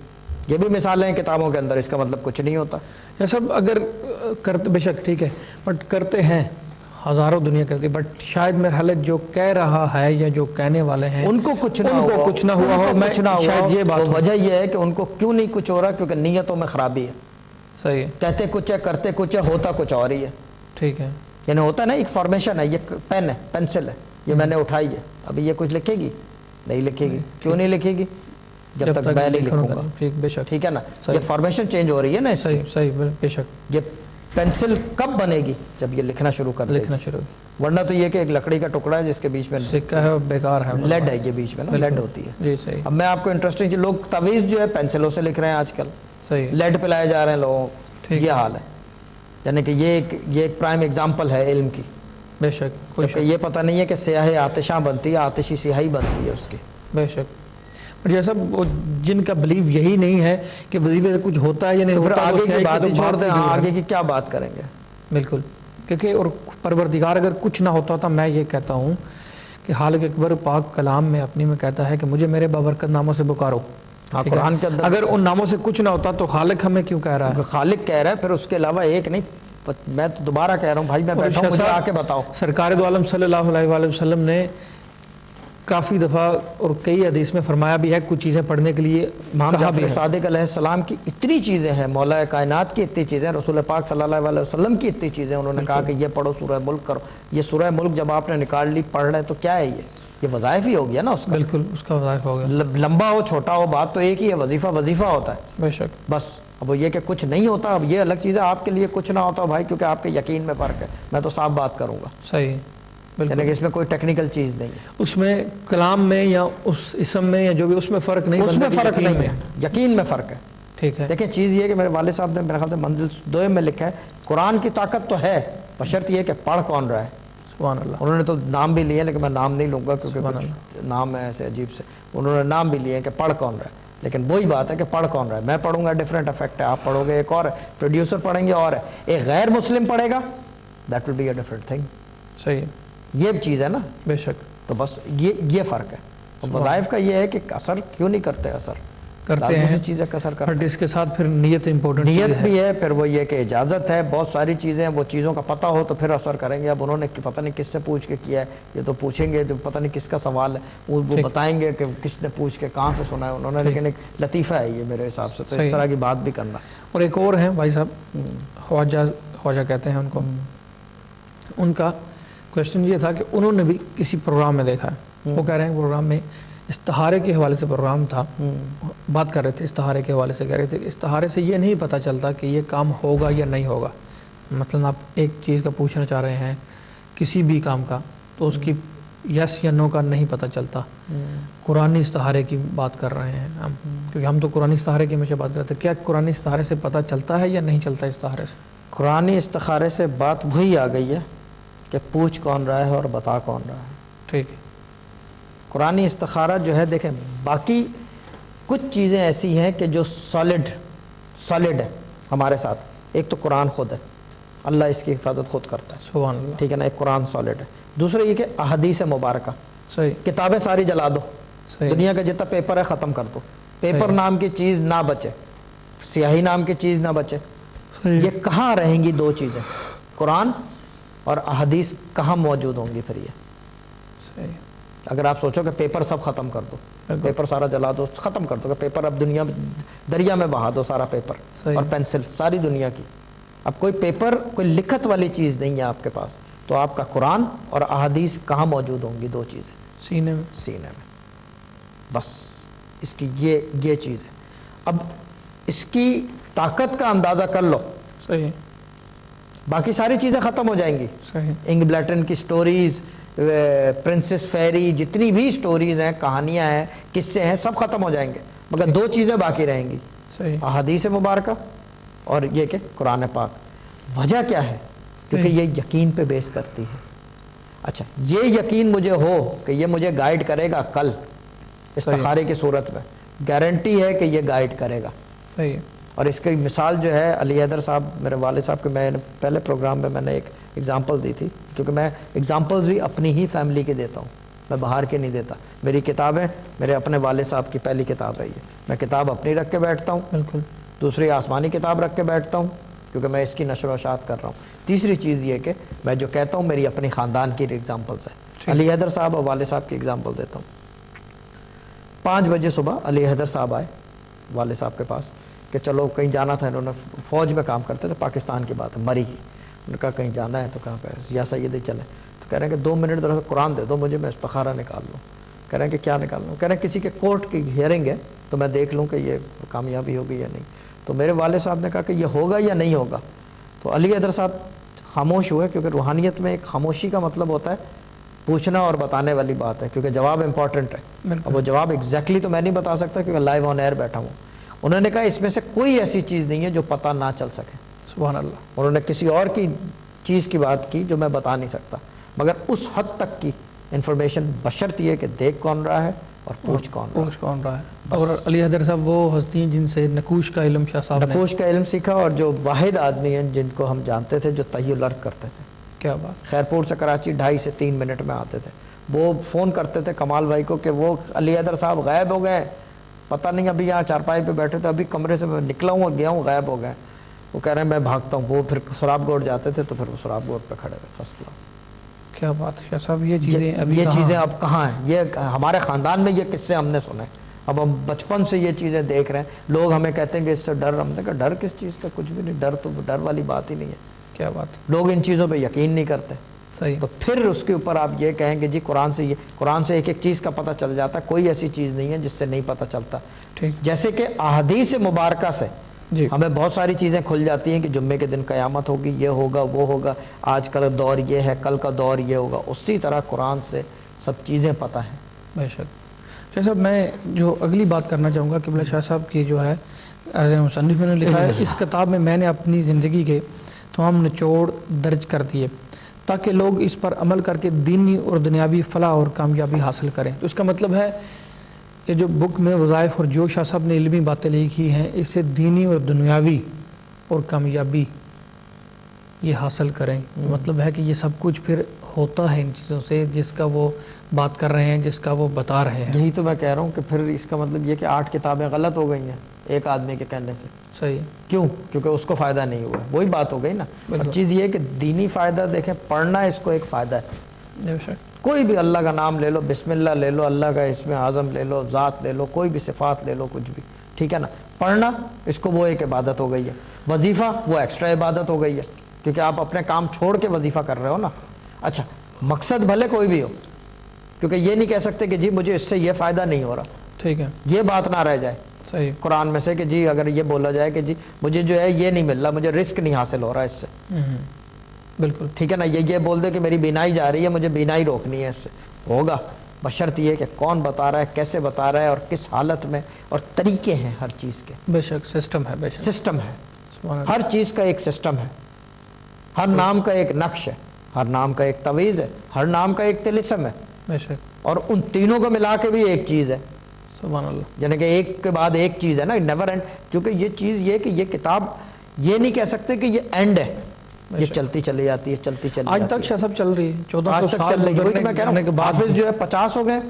یہ بھی مثالیں ہیں کتابوں کے اندر، اس کا مطلب کچھ نہیں ہوتا۔ یہ سب اگر کرتے، بے شک ٹھیک ہے، بٹ کرتے ہیں، ہزاروں دنیا کرتی، بٹ شاید میرا خیال ہے جو کہہ رہا ہے یا جو کہنے والے ہیں ان کو کچھ نہ ہوا ہو، میں شاید یہ بات وجہ یہ ہے کہ ان کو کیوں نہیں کچھ ہو رہا، کیونکہ نیتوں میں خرابی ہے۔ صحیح ہے، کہتے کچھ ہے، کرتے کچھ ہے، ہوتا کچھ اور ہی ہے۔ ٹھیک ہے، یعنی ہوتا ہے نا ایک فارمیشن ہے، یہ پین ہے، پینسل ہے، یہ میں نے اٹھائی ہے، ابھی یہ کچھ لکھے گی نہیں لکھے گی، کیوں نہیں لکھے گی؟ جب تک میں نہیں لکھوں گا، بے شک، ٹھیک ہے نا، یہ فارمیشن چینج ہو رہی ہے نا۔ صحیح صحیح، بے شک۔ یہ پینسل کب بنے گی؟ جب یہ لکھنا شروع کر دے گی، لکھنا شروع، ورنہ تو یہ کہ ایک لکڑی کا ٹکڑا ہے جس کے بیچ میں سکہ ہے، بیکار ہے، لیڈ ہے، یہ بیچ میں نا لیڈ ہوتی ہے۔ جی صحیح، اب میں آپ کو انٹرسٹنگ چیز، لوگ تعویذ جو ہے پینسلوں سے لکھ رہے ہیں آج کل، صحیح، لیڈ پلائے جا رہے ہیں لوگوں کو، یہ حال ہے۔ یعنی کہ یہ ایک پرائم ایگزامپل ہے علم کی، بے شک، کوئی شک، یہ پتہ نہیں ہے کہ سیاہی آتشاں بنتی ہے، آتشی سیاہی بنتی ہے اس کی، بے شک۔ پر یہ سب وہ جن کا بلیو یہی نہیں ہے کہ وظیفے سے کچھ ہوتا ہے یا نہیں ہوتا، آگے کی بات ہی چھوڑ دیں، آگے کی کیا بات کریں گے؟ بالکل، کیونکہ اور پروردگار اگر کچھ نہ ہوتا تو میں یہ کہتا ہوں کہ خالق اکبر پاک کلام میں اپنی میں کہتا ہے کہ مجھے میرے بابرکت ناموں سے پکارو۔ قرآن کے اندر اگر ان ناموں سے کچھ نہ ہوتا تو خالق ہمیں کیوں کہہ رہا ہے؟ خالق کہہ رہا ہے، پھر اس کے علاوہ ایک نہیں، میں تو دوبارہ کہہ رہا ہوں بھائی، میں بیٹھا ہوں، مجھے آ کے بتاؤ۔ سرکار دو عالم صلی اللہ علیہ وآلہ وسلم نے کافی دفعہ اور کئی حدیث میں فرمایا بھی ہے، کچھ چیزیں پڑھنے کے لیے امام کہا بھی جعفر ہے۔ صادق علیہ السلام کی اتنی چیزیں ہیں، مولا کائنات کی اتنی چیزیں، رسول پاک صلی اللہ علیہ وسلم کی اتنی چیزیں، انہوں نے کہا کہ یہ پڑھو، سورہ ملک کرو۔ یہ سورہ ملک جب آپ نے نکال لی، پڑھ رہے تو کیا ہے یہ وظائف ہی ہو گیا نا اس کا، بالکل اس کا وظائف ہو گیا، لمبا ہو چھوٹا ہو، بات تو ایک ہی ہے، وظیفہ وظیفہ ہوتا ہے بے شک۔ بس۔ اب وہ یہ کہ کچھ نہیں ہوتا، اب یہ الگ چیز ہے، آپ کے لیے کچھ نہ ہوتا بھائی، کیونکہ آپ کے یقین میں فرق ہے، میں تو صاف بات کروں گا، صحیح، بالکل، یعنی کہ اس میں کوئی ٹیکنیکل چیز نہیں ہے، اس میں کلام میں یا اس اسم میں یا جو بھی، اس میں فرق نہیں، اس میں فرق یقین نہیں ہے، یقین میں فرق ہے۔ ٹھیک ہے، دیکھیں چیز یہ ہے کہ میرے والد صاحب نے میرے خیال سے منزل 2 میں لکھا ہے، قرآن کی طاقت تو ہے، بشرط یہ کہ پڑھ کون رہا ہے۔ سبحان اللہ، انہوں نے تو نام بھی لیے، لیکن میں نام نہیں لوں گا کیونکہ کچھ نام ہے ایسے عجیب سے، انہوں نے نام بھی لیے کہ پڑھ کون رہا ہے، لیکن وہی بات ہے کہ پڑھ کون رہا ہے۔ میں پڑھوں گا ڈفرینٹ افیکٹ ہے، آپ پڑھو گے ایک اور ہے، پروڈیوسر پڑھیں گے اور ہے، ایک غیر مسلم پڑھے گا، that will be a different thing. صحیح، یہ چیز ہے نا، بے شک، تو بس یہ فرق ہے۔ وظائف کا یہ ہے کہ اثر کیوں نہیں کرتے، اثر کرتے ہیں، چیزیں کا اثر کرتے بٹ اس کے ساتھ پھر نیت امپورٹنٹ نیت بھی ہے، پھر وہ یہ کہ اجازت ہے، بہت ساری چیزیں، وہ چیزوں کا پتہ ہو تو پھر اثر کریں گے۔ اب انہوں نے پتہ نہیں کس سے پوچھ کے کیا ہے، یہ تو پوچھیں گے جو پتہ نہیں کس کا سوال ہے، وہ بتائیں گے کہ کس نے پوچھ کے کہاں سے سنا ہے انہوں نے، لیکن ایک لطیفہ ہے یہ میرے حساب سے، تو اس طرح کی بات بھی کرنا۔ اور ایک اور ہیں بھائی صاحب، خواجہ کہتے ہیں ان کو، ان کا کویشچن یہ تھا کہ انہوں نے بھی کسی پروگرام میں دیکھا ہے، وہ کہہ رہے ہیں پروگرام میں استخارے کے حوالے سے پروگرام تھا، بات کر رہے تھے استخارے کے حوالے سے، کہہ رہے تھے کہ استخارے سے یہ نہیں پتہ چلتا کہ یہ کام ہوگا یا نہیں ہوگا۔ مثلا آپ ایک چیز کا پوچھنا چاہ رہے ہیں کسی بھی کام کا، تو اس کی یس یا نو کا نہیں پتہ چلتا۔ قرآنی استخارے کی بات کر رہے ہیں ہم، کیونکہ ہم تو قرآنی استخارے کی ہمیشہ بات کرتے ہیں، کیا قرآنی استخارے سے پتہ چلتا ہے یا نہیں چلتا استخارے سے؟ قرآنی استخارے سے بات وہی آ گئی ہے کہ پوچھ کون رہا ہے اور بتا کون رہا ہے۔ ٹھیک ہے، قرآنی استخارہ جو ہے، دیکھیں باقی کچھ چیزیں ایسی ہیں کہ جو سالڈ ہے ہمارے ساتھ، ایک تو قرآن خود ہے، اللہ اس کی حفاظت خود کرتا ہے، سبحان اللہ، ٹھیک ہے نا، ایک قرآن سالڈ ہے۔ دوسرا یہ کہ احادیث مبارکہ، صحیح، کتابیں ساری جلا دو، صحیح، دنیا کا جتنا پیپر ہے ختم کر دو، پیپر نام کی چیز نہ بچے، سیاہی نام کی چیز نہ بچے، یہ کہاں رہیں گی دو چیزیں؟ قرآن اور احادیث کہاں موجود ہوں گی پھر یہ؟ صحیح، اگر آپ سوچو کہ پیپر سب ختم کر دو، پیپر سارا جلا دو، ختم کر دو کہ پیپر اب دنیا دریا میں بہا دو سارا پیپر صحیح، اور پینسل ساری دنیا کی، اب کوئی پیپر کوئی لکھت والی چیز نہیں ہے آپ کے پاس، تو آپ کا قرآن اور احادیث کہاں موجود ہوں گی؟ دو چیزیں سینے میں، سینے میں، بس اس کی یہ چیز ہے۔ اب اس کی طاقت کا اندازہ کر لو، صحیح، باقی ساری چیزیں ختم ہو جائیں گی، صحیح، انگ بلیٹن کی سٹوریز، پرنسس فیری، جتنی بھی سٹوریز ہیں، کہانیاں ہیں، قصے ہیں، سب ختم ہو جائیں گے، مگر دو چیزیں باقی رہیں گی، صحیح، احادیث مبارکہ اور یہ کہ قرآن پاک۔ وجہ کیا ہے؟ کیونکہ یہ یقین پہ بیس کرتی ہے۔ اچھا، یہ یقین مجھے ہو کہ یہ مجھے گائیڈ کرے گا کل استخارے کی صورت میں، گارنٹی ہے کہ یہ گائیڈ کرے گا۔ صحیح، اور اس کی مثال جو ہے علی حیدر صاحب، میرے والد صاحب کے، میں نے پہلے پروگرام میں نے ایک ایگزامپل دی تھی، کیونکہ میں ایگزامپلز بھی اپنی ہی فیملی کے دیتا ہوں، میں باہر کے نہیں دیتا. میری کتابیں میرے اپنے والد صاحب کی پہلی کتاب ہے یہ. میں کتاب اپنی رکھ کے بیٹھتا ہوں, بالکل. دوسری آسمانی کتاب رکھ کے بیٹھتا ہوں کیونکہ میں اس کی نشر و اشاعت کر رہا ہوں. تیسری چیز یہ کہ میں جو کہتا ہوں میری اپنی خاندان کی ایگزامپلس ہیں. علی حیدر صاحب اور والد صاحب کی ایگزامپل دیتا ہوں. 5 بجے صبح علی حیدر صاحب آئے والد صاحب کے پاس کہ چلو کہیں جانا تھا. انہوں نے فوج میں کام کرتے تھے, پاکستان کی بات ہے, مری کی. انہوں نے کہا کہیں جانا ہے تو کہا کہ یا سیدی چلیں. تو کہہ رہے ہیں کہ 2 منٹ ذرا قرآن دے دو مجھے, میں استخارہ نکال لوں. کہہ رہے ہیں کہ کیا نکال لوں؟ کہہ رہے ہیں کسی کے کورٹ کی ہیئرنگ ہے تو میں دیکھ لوں کہ یہ کامیابی ہوگی یا نہیں. تو میرے والد صاحب نے کہا کہ یہ ہوگا یا نہیں ہوگا. تو علی حیدر صاحب خاموش ہوئے, کیونکہ روحانیت میں ایک خاموشی کا مطلب ہوتا ہے پوچھنا اور بتانے والی بات ہے, کیونکہ جواب امپورٹنٹ ہے. اب وہ جواب ایگزیکٹلی تو میں نہیں بتا سکتا کیونکہ لائیو آن ایئر بیٹھا ہوں. انہوں نے کہا اس میں سے کوئی ایسی چیز نہیں ہے جو پتہ نہ چل سکے. سبحان اللہ. انہوں نے کسی اور کی چیز کی بات کی جو میں بتا نہیں سکتا, مگر اس حد تک کی انفارمیشن بشرط یہ کہ دیکھ کون رہا ہے اور پوچھ کون رہا ہے. اور علی حیدر صاحب وہ ہستی ہیں جن سے نقوش کا علم شاہ صاحب نے نقوش کا علم سیکھا, اور جو واحد آدمی ہیں جن کو ہم جانتے تھے جو طی الارض کرتے تھے. کیا بات. خیرپور سے کراچی 2.5 سے 3 منٹ میں آتے تھے. وہ فون کرتے تھے کمال بھائی کو کہ وہ علی حیدر صاحب غائب ہو گئے, پتہ نہیں, ابھی یہاں چارپائی پہ بیٹھے تھے, ابھی کمرے سے میں نکلا ہوں اور گیا ہوں, غائب ہو گئے. وہ کہہ رہے ہیں میں بھاگتا ہوں. وہ پھر سراب گوڑ جاتے تھے تو پھر وہ سراب گوڑ پہ کھڑے تھے فرسٹ کلاس. کیا بات ہے شاہ صاحب, یہ چیزیں یہ چیزیں اب کہاں ہیں؟ یہ ہمارے خاندان میں یہ قصے ہم نے سنے. اب ہم بچپن سے یہ چیزیں دیکھ رہے ہیں. لوگ ہمیں کہتے ہیں کہ اس سے ڈر, ہم نے کہا ڈر کس چیز کا, کچھ بھی نہیں. ڈر تو ڈر والی بات ہی نہیں ہے. کیا بات. لوگ ان چیزوں پہ یقین نہیں کرتے. صحیح. تو پھر اس کے اوپر آپ یہ کہیں کہ جی قرآن سے ایک ایک چیز کا پتہ چل جاتا ہے. کوئی ایسی چیز نہیں ہے جس سے نہیں پتہ چلتا. ٹھیک. جیسے کہ احادیث مبارکہ سے جی ہمیں بہت ساری چیزیں کھل جاتی ہیں کہ جمعے کے دن قیامت ہوگی, یہ ہوگا, وہ ہوگا, آج کا دور یہ ہے, کل کا دور یہ ہوگا. اسی طرح قرآن سے سب چیزیں پتہ ہیں. بے شک. شاہ صاحب میں جو اگلی بات کرنا چاہوں گا کہ شاہ صاحب کی جو ہے عرض مصنف نے لکھا ہے, اس کتاب میں میں نے اپنی زندگی کے تمام نچوڑ درج کر دیے تاکہ لوگ اس پر عمل کر کے دینی اور دنیاوی فلاح اور کامیابی حاصل کریں. تو اس کا مطلب ہے یہ جو بک میں وظائف اور جو شاہ صاحب نے علمی باتیں لکھی ہیں اس سے دینی اور دنیاوی اور کامیابی یہ حاصل کریں. مطلب ہے کہ یہ سب کچھ پھر ہوتا ہے ان چیزوں سے جس کا وہ بات کر رہے ہیں, جس کا وہ بتا رہے ہیں. یہی تو میں کہہ رہا ہوں کہ پھر اس کا مطلب یہ کہ 8 کتابیں غلط ہو گئی ہیں ایک آدمی کے کہنے سے. صحیح. کیوں؟ کیونکہ اس کو فائدہ نہیں ہوا. وہی بات ہو گئی نا. اب چیز یہ ہے کہ دینی فائدہ دیکھیں, پڑھنا اس کو ایک فائدہ ہے. کوئی بھی اللہ کا نام لے لو, بسم اللہ لے لو, اللہ کا اسم اعظم لے لو, ذات لے لو, کوئی بھی صفات لے لو, کچھ بھی, ٹھیک ہے نا. پڑھنا اس کو وہ ایک عبادت ہو گئی ہے. وظیفہ وہ ایکسٹرا عبادت ہو گئی ہے کیونکہ آپ اپنے کام چھوڑ کے وظیفہ کر رہے ہو نا. اچھا, مقصد بھلے کوئی بھی ہو, کیونکہ یہ نہیں کہہ سکتے کہ جی مجھے اس سے یہ فائدہ نہیں ہو رہا. ٹھیک ہے, یہ بات نہ رہ جائے صحیح قرآن میں سے کہ جی اگر یہ بولا جائے کہ جی مجھے جو ہے یہ نہیں مل رہا, مجھے رزق نہیں حاصل ہو رہا اس سے. بالکل ٹھیک ہے نا. یہ بول دے کہ میری بینائی جا رہی ہے, مجھے بینائی روکنی ہے, اس سے ہوگا. بشرط یہ کہ کون بتا رہا ہے, کیسے بتا رہا ہے, اور کس حالت میں, اور طریقے ہیں ہر چیز کے. بے شک سسٹم ہے. بے شک سسٹم ہے. ہر چیز کا ایک سسٹم ہے. ہر نام کا ایک نقش ہے, ہر نام کا ایک تویز ہے, ہر نام کا ایک طلسم ہے. بے شک. اور ان تینوں کو ملا کے بھی ایک چیز ہے. سبحان اللہ. یعنی کہ ایک کے بعد ایک چیز ہے نا, نیور اینڈ. کیونکہ یہ چیز یہ کہ یہ کتاب یہ نہیں کہہ سکتے کہ یہ اینڈ ہے, یہ چلتی چلی جاتی ہے, چلتی چلی آج تک شاہ صاحب چل رہی ہے. 1400 سال گزرنے کے بعد حافظ جو ہے 50 ہو گئے,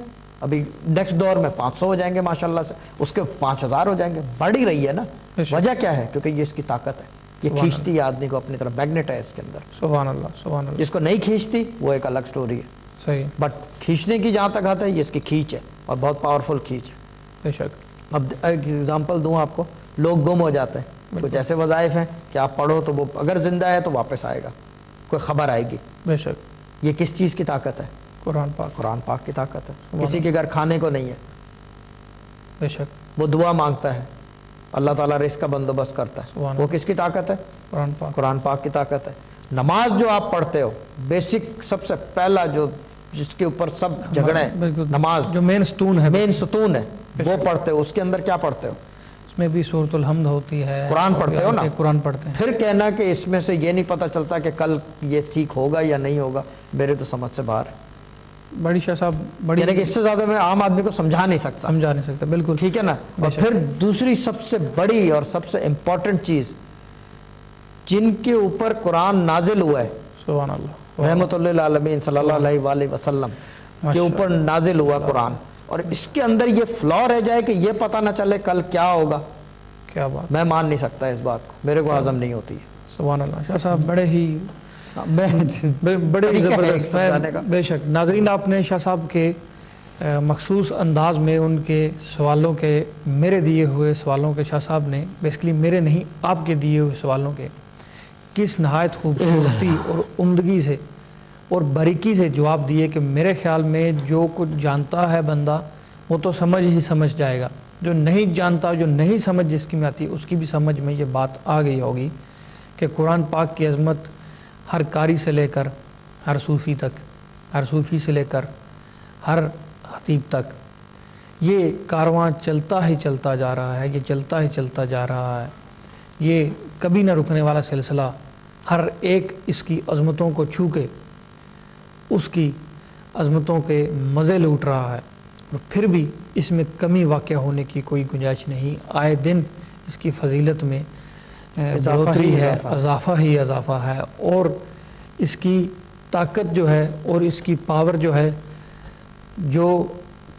ابھی نیکسٹ دور میں 500 ہو جائیں گے ماشاءاللہ سے, اس کے 5000 ہو جائیں گے. بڑھ ہی رہی ہے نا. وجہ کیا ہے؟ کیونکہ یہ اس کی طاقت ہے, یہ کھینچتی ہے آدمی کو اپنی طرف, میگنیٹ ہے اس کے اندر. سبحان اللہ. سبحان اللہ. جس کو نہیں کھینچتی وہ ایک الگ سٹوری ہے. صحیح. بٹ کھینچنے کی جہاں تک آتا ہے یہ اس کی کھینچ ہے, اور بہت پاورفل کھینچ ہے. بے شک. اب ایک ایگزامپل دوں آپ کو, لوگ گم ہو جاتے ہیں. کچھ ایسے وظائف ہیں کہ آپ پڑھو تو وہ اگر زندہ ہے تو واپس آئے گا, کوئی خبر آئے گی. بے شک. یہ کس چیز کی طاقت ہے؟ قرآن پاک. قرآن پاک کی طاقت ہے. کسی کے گھر کھانے کو نہیں ہے, بے شک, وہ دعا مانگتا ہے, اللہ تعالیٰ رزق کا بندوبست کرتا ہے. وہ کس کی طاقت ہے؟ قرآن پاک. قرآن پاک کی طاقت ہے. نماز جو آپ پڑھتے ہو, بیسک سب سے پہلا جو جس کے اوپر سب جھگڑے, نماز جو مین ستون ہے, مین ستون ہے, وہ پڑھتے ہو. اس کے اندر کیا پڑھتے ہو؟ اس میں بھی سورۃ الحمد ہوتی ہے. قرآن پڑھتے ہو نا. قرآن پڑھتے ہیں. پھر کہنا کہ اس میں سے یہ نہیں پتہ چلتا کہ کل یہ ٹھیک ہوگا یا نہیں ہوگا, میرے تو سمجھ سے باہر ہے. بڑی شاہ صاحب بڑی, یعنی کہ اس سے زیادہ میں عام آدمی کو سمجھا نہیں سکتا. بالکل ٹھیک ہے نا. اور پھر دوسری سب سے بڑی اور سب سے امپورٹنٹ چیز, جن کے اوپر قرآن نازل ہوا ہے, سبحان اللہ, رحمت اللہ عالمین صلی اللہ علیہ وآلہ وسلم, کے اوپر نازل ہوا قرآن، اور اس کے اندر یہ فلا رہ جائے کہ یہ پتہ نہ چلے کل کیا ہوگا، کیا بات، میں مان نہیں سکتا اس بات کو، میرے کو ہضم نہیں ہوتی ہے۔ سبحان اللہ شاہ صاحب، بڑے ہی زبردست، بے شک ناظرین آپ نے شاہ صاحب کے مخصوص انداز میں ان کے سوالوں کے، میرے دیے ہوئے سوالوں کے، شاہ صاحب نے بیسکلی میرے نہیں آپ کے دیے ہوئے سوالوں کے کس نہایت خوبصورتی اور عمدگی سے اور باریکی سے جواب دیے کہ میرے خیال میں جو کچھ جانتا ہے بندہ وہ تو سمجھ جائے گا، جو نہیں جانتا، جو نہیں سمجھ جس کی میں آتی اس کی بھی سمجھ میں یہ بات آ گئی ہوگی کہ قرآن پاک کی عظمت ہر قاری سے لے کر ہر صوفی تک، ہر صوفی سے لے کر ہر خطیب تک یہ کارواں چلتا ہی چلتا جا رہا ہے، یہ چلتا ہی چلتا جا رہا ہے، یہ کبھی نہ رکنے والا سلسلہ، ہر ایک اس کی عظمتوں کو چھو کے اس کی عظمتوں کے مزے لوٹ رہا ہے، اور پھر بھی اس میں کمی واقع ہونے کی کوئی گنجائش نہیں، آئے دن اس کی فضیلت میں بڑھوتری ہے، اضافہ ہی اضافہ ہے، اور اس کی طاقت جو ہے اور اس کی پاور جو ہے جو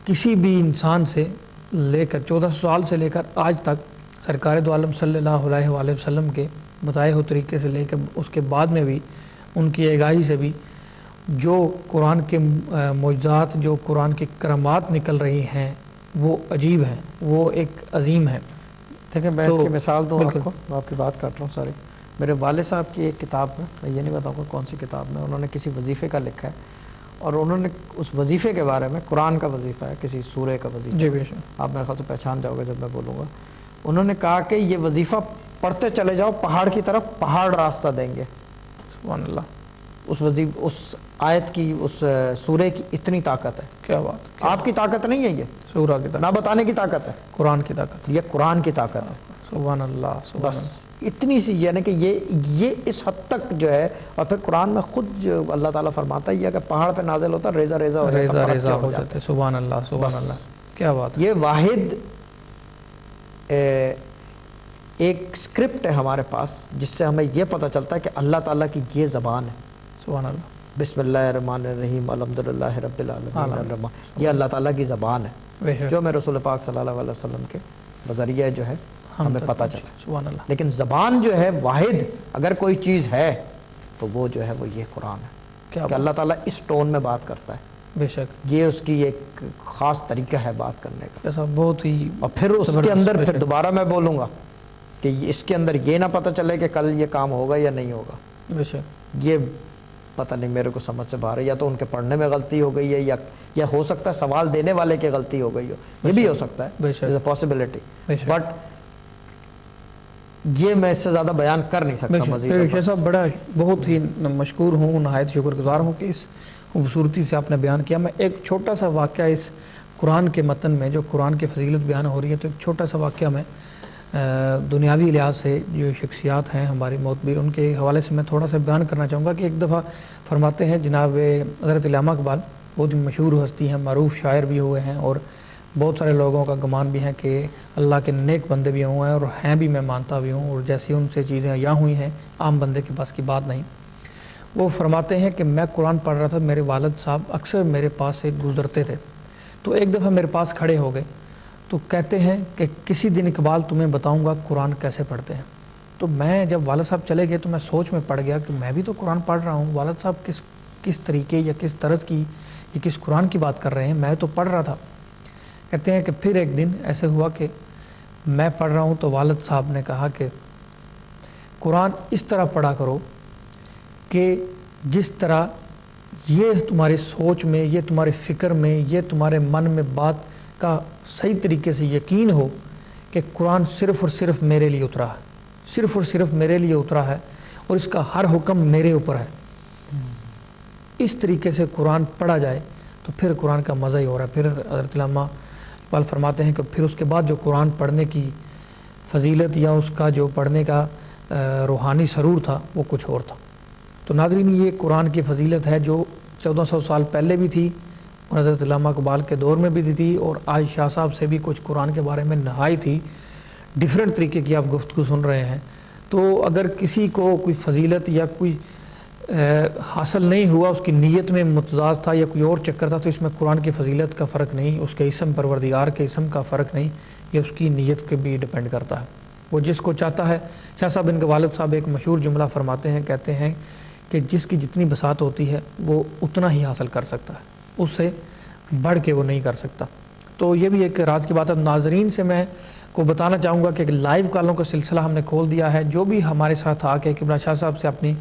کسی بھی انسان سے لے کر 1400 سال سے لے کر آج تک سرکار دو عالم صلی اللہ علیہ وآلہ وسلم کے بتائے ہوئے طریقے سے لے کر اس کے بعد میں بھی ان کی آگاہی سے بھی جو قرآن کے معجزات، جو قرآن کی کرامات نکل رہی ہیں وہ عجیب ہیں، وہ ایک عظیم ہے۔ دیکھیں میں اس کی مثال دوں آپ کو، میں آپ کی بات کر رہا ہوں ساری، میرے والد صاحب کی ایک کتاب میں، میں یہ نہیں بتاؤں گا کون سی کتاب میں، انہوں نے کسی وظیفے کا لکھا ہے، اور انہوں نے اس وظیفے کے بارے میں، قرآن کا وظیفہ ہے، کسی سورے کا وظیفہ، جی بے شک، آپ میرے خیال سے پہچان جاؤ گے جب میں بولوں گا، انہوں نے کہا کہ یہ وظیفہ پڑھتے چلے جاؤ، پہاڑ کی طرف پہاڑ راستہ دیں گے۔ سبحان اللہ، اس آیت کی، اس سورے کی اتنی طاقت ہے۔ کیا بات، آپ کی طاقت نہیں ہے یہ، سورہ کی طاقت، نہ بتانے کی طاقت ہے، قرآن کی طاقت، یہ قرآن کی طاقت ہے۔ سبحان اللہ، سبحان بس اللہ، اتنی سی، یعنی کہ یہ اس حد تک جو ہے، اور پھر قرآن میں خود جو اللہ تعالیٰ فرماتا ہے کہ پہاڑ پہ نازل ہوتا ہے، ریزہ ریزہ ہو جاتا، ریزہ پرت ریزہ کے ہو جاتے، سبحان اللہ، سبحان اللہ، کیا بات ہے۔ یہ واحد ایک سکرپٹ ہے ہمارے پاس جس سے ہمیں یہ پتہ چلتا ہے کہ اللہ تعالیٰ کی یہ زبان ہے۔ سبحان اللہ، بسم اللہ الرحمن الرحیم الحمدللہ رب العالمین الرحمن، یہ اللہ تعالیٰ کی زبان ہے بے شک، جو میں رسول پاک صلی اللہ علیہ وسلم کے بذریعہ جو ہے ہمیں پتہ چلا۔ سبحان اللہ، لیکن زبان جو ہے واحد اگر کوئی چیز ہے تو وہ جو ہے وہ یہ قرآن ہے، کیا کہ اللہ تعالیٰ اس ٹون میں بات کرتا ہے، بے شک، یہ اس کی ایک خاص طریقہ ہے بات کرنے کا۔ ایسا بہت ہی، اور پھر اس کے اندر پھر دوبارہ میں بولوں گا کہ اس کے اندر یہ نہ پتہ چلے کہ کل یہ کام ہوگا یا نہیں ہوگا، بے شک، یہ پتہ نہیں میرے کو سمجھ سے باہر ہے، یا تو ان کے پڑھنے میں غلطی ہو گئی ہے، یا ہو سکتا ہے سوال دینے والے کی غلطی ہو گئی ہو، یہ بھی ہو سکتا ہے، بے شک، اٹس اے پاسبلٹی، بے شک، بٹ یہ میں اس سے زیادہ بیان کر نہیں سکتا مزید۔ شاہ صاحب بڑا بہت ہی مشکور ہوں، نہایت شکر گزار ہوں کہ اس خوبصورتی سے آپ نے بیان کیا۔ میں ایک چھوٹا سا واقعہ اس قرآن کے متن میں، جو قرآن کی فضیلت بیان ہو رہی ہے، تو ایک چھوٹا سا واقعہ میں دنیاوی لحاظ سے جو شخصیات ہیں ہماری معتبر، ان کے حوالے سے میں تھوڑا سا بیان کرنا چاہوں گا کہ ایک دفعہ فرماتے ہیں جناب حضرت علامہ اقبال، بہت ہی مشہور ہستی ہیں، معروف شاعر بھی ہوئے ہیں، اور بہت سارے لوگوں کا گمان بھی ہے کہ اللہ کے نیک بندے بھی ہوئے ہیں، اور ہیں بھی، میں مانتا بھی ہوں، اور جیسی ان سے چیزیں یا ہوئی ہیں عام بندے کے پاس کی بات نہیں۔ وہ فرماتے ہیں کہ میں قرآن پڑھ رہا تھا، میرے والد صاحب اکثر میرے پاس سے گزرتے تھے، تو ایک دفعہ میرے پاس کھڑے ہو گئے، تو کہتے ہیں کہ کسی دن اقبال تمہیں بتاؤں گا قرآن کیسے پڑھتے ہیں۔ تو میں جب والد صاحب چلے گئے تو میں سوچ میں پڑ گیا کہ میں بھی تو قرآن پڑھ رہا ہوں، والد صاحب کس طریقے یا کس طرز کی یا کس قرآن کی بات کر رہے ہیں، میں تو پڑھ رہا تھا۔ کہتے ہیں کہ پھر ایک دن ایسے ہوا کہ میں پڑھ رہا ہوں تو والد صاحب نے کہا کہ قرآن اس طرح پڑھا کرو کہ جس طرح یہ تمہاری سوچ میں، یہ تمہارے فکر میں، یہ تمہارے من میں بات کا صحیح طریقے سے یقین ہو کہ قرآن صرف اور صرف میرے لیے اترا ہے، صرف اور صرف میرے لیے اترا ہے، اور اس کا ہر حکم میرے اوپر ہے۔ اس طریقے سے قرآن پڑھا جائے تو پھر قرآن کا مزہ ہی ہو رہا ہے۔ پھر حضرت علامہ اقبال فرماتے ہیں کہ پھر اس کے بعد جو قرآن پڑھنے کی فضیلت یا اس کا جو پڑھنے کا روحانی سرور تھا وہ کچھ اور تھا۔ تو ناظرین، یہ قرآن کی فضیلت ہے جو 1400 سال پہلے بھی تھی، اور حضرت علامہ اقبال کے دور میں بھی تھی، اور آج شاہ صاحب سے بھی کچھ قرآن کے بارے میں نہایت ہی ڈیفرنٹ طریقے کی آپ گفتگو سن رہے ہیں۔ تو اگر کسی کو کوئی فضیلت یا کوئی حاصل نہیں ہوا، اس کی نیت میں متضاد تھا یا کوئی اور چکر تھا، تو اس میں قرآن کی فضیلت کا فرق نہیں، اس کے اسم پروردگار کے اسم کا فرق نہیں، یہ اس کی نیت کے بھی ڈیپینڈ کرتا ہے، وہ جس کو چاہتا ہے۔ شاہ صاحب ان کے والد صاحب ایک مشہور جملہ فرماتے ہیں، کہتے ہیں کہ جس کی جتنی بساط ہوتی ہے وہ اتنا ہی حاصل کر سکتا ہے، اس سے بڑھ کے وہ نہیں کر سکتا۔ تو یہ بھی ایک راز کی بات ہے۔ ناظرین سے میں کو بتانا چاہوں گا کہ لائیو کالوں کا سلسلہ ہم نے کھول دیا ہے، جو بھی ہمارے ساتھ آ کے قبلہ شاہ صاحب سے اپنی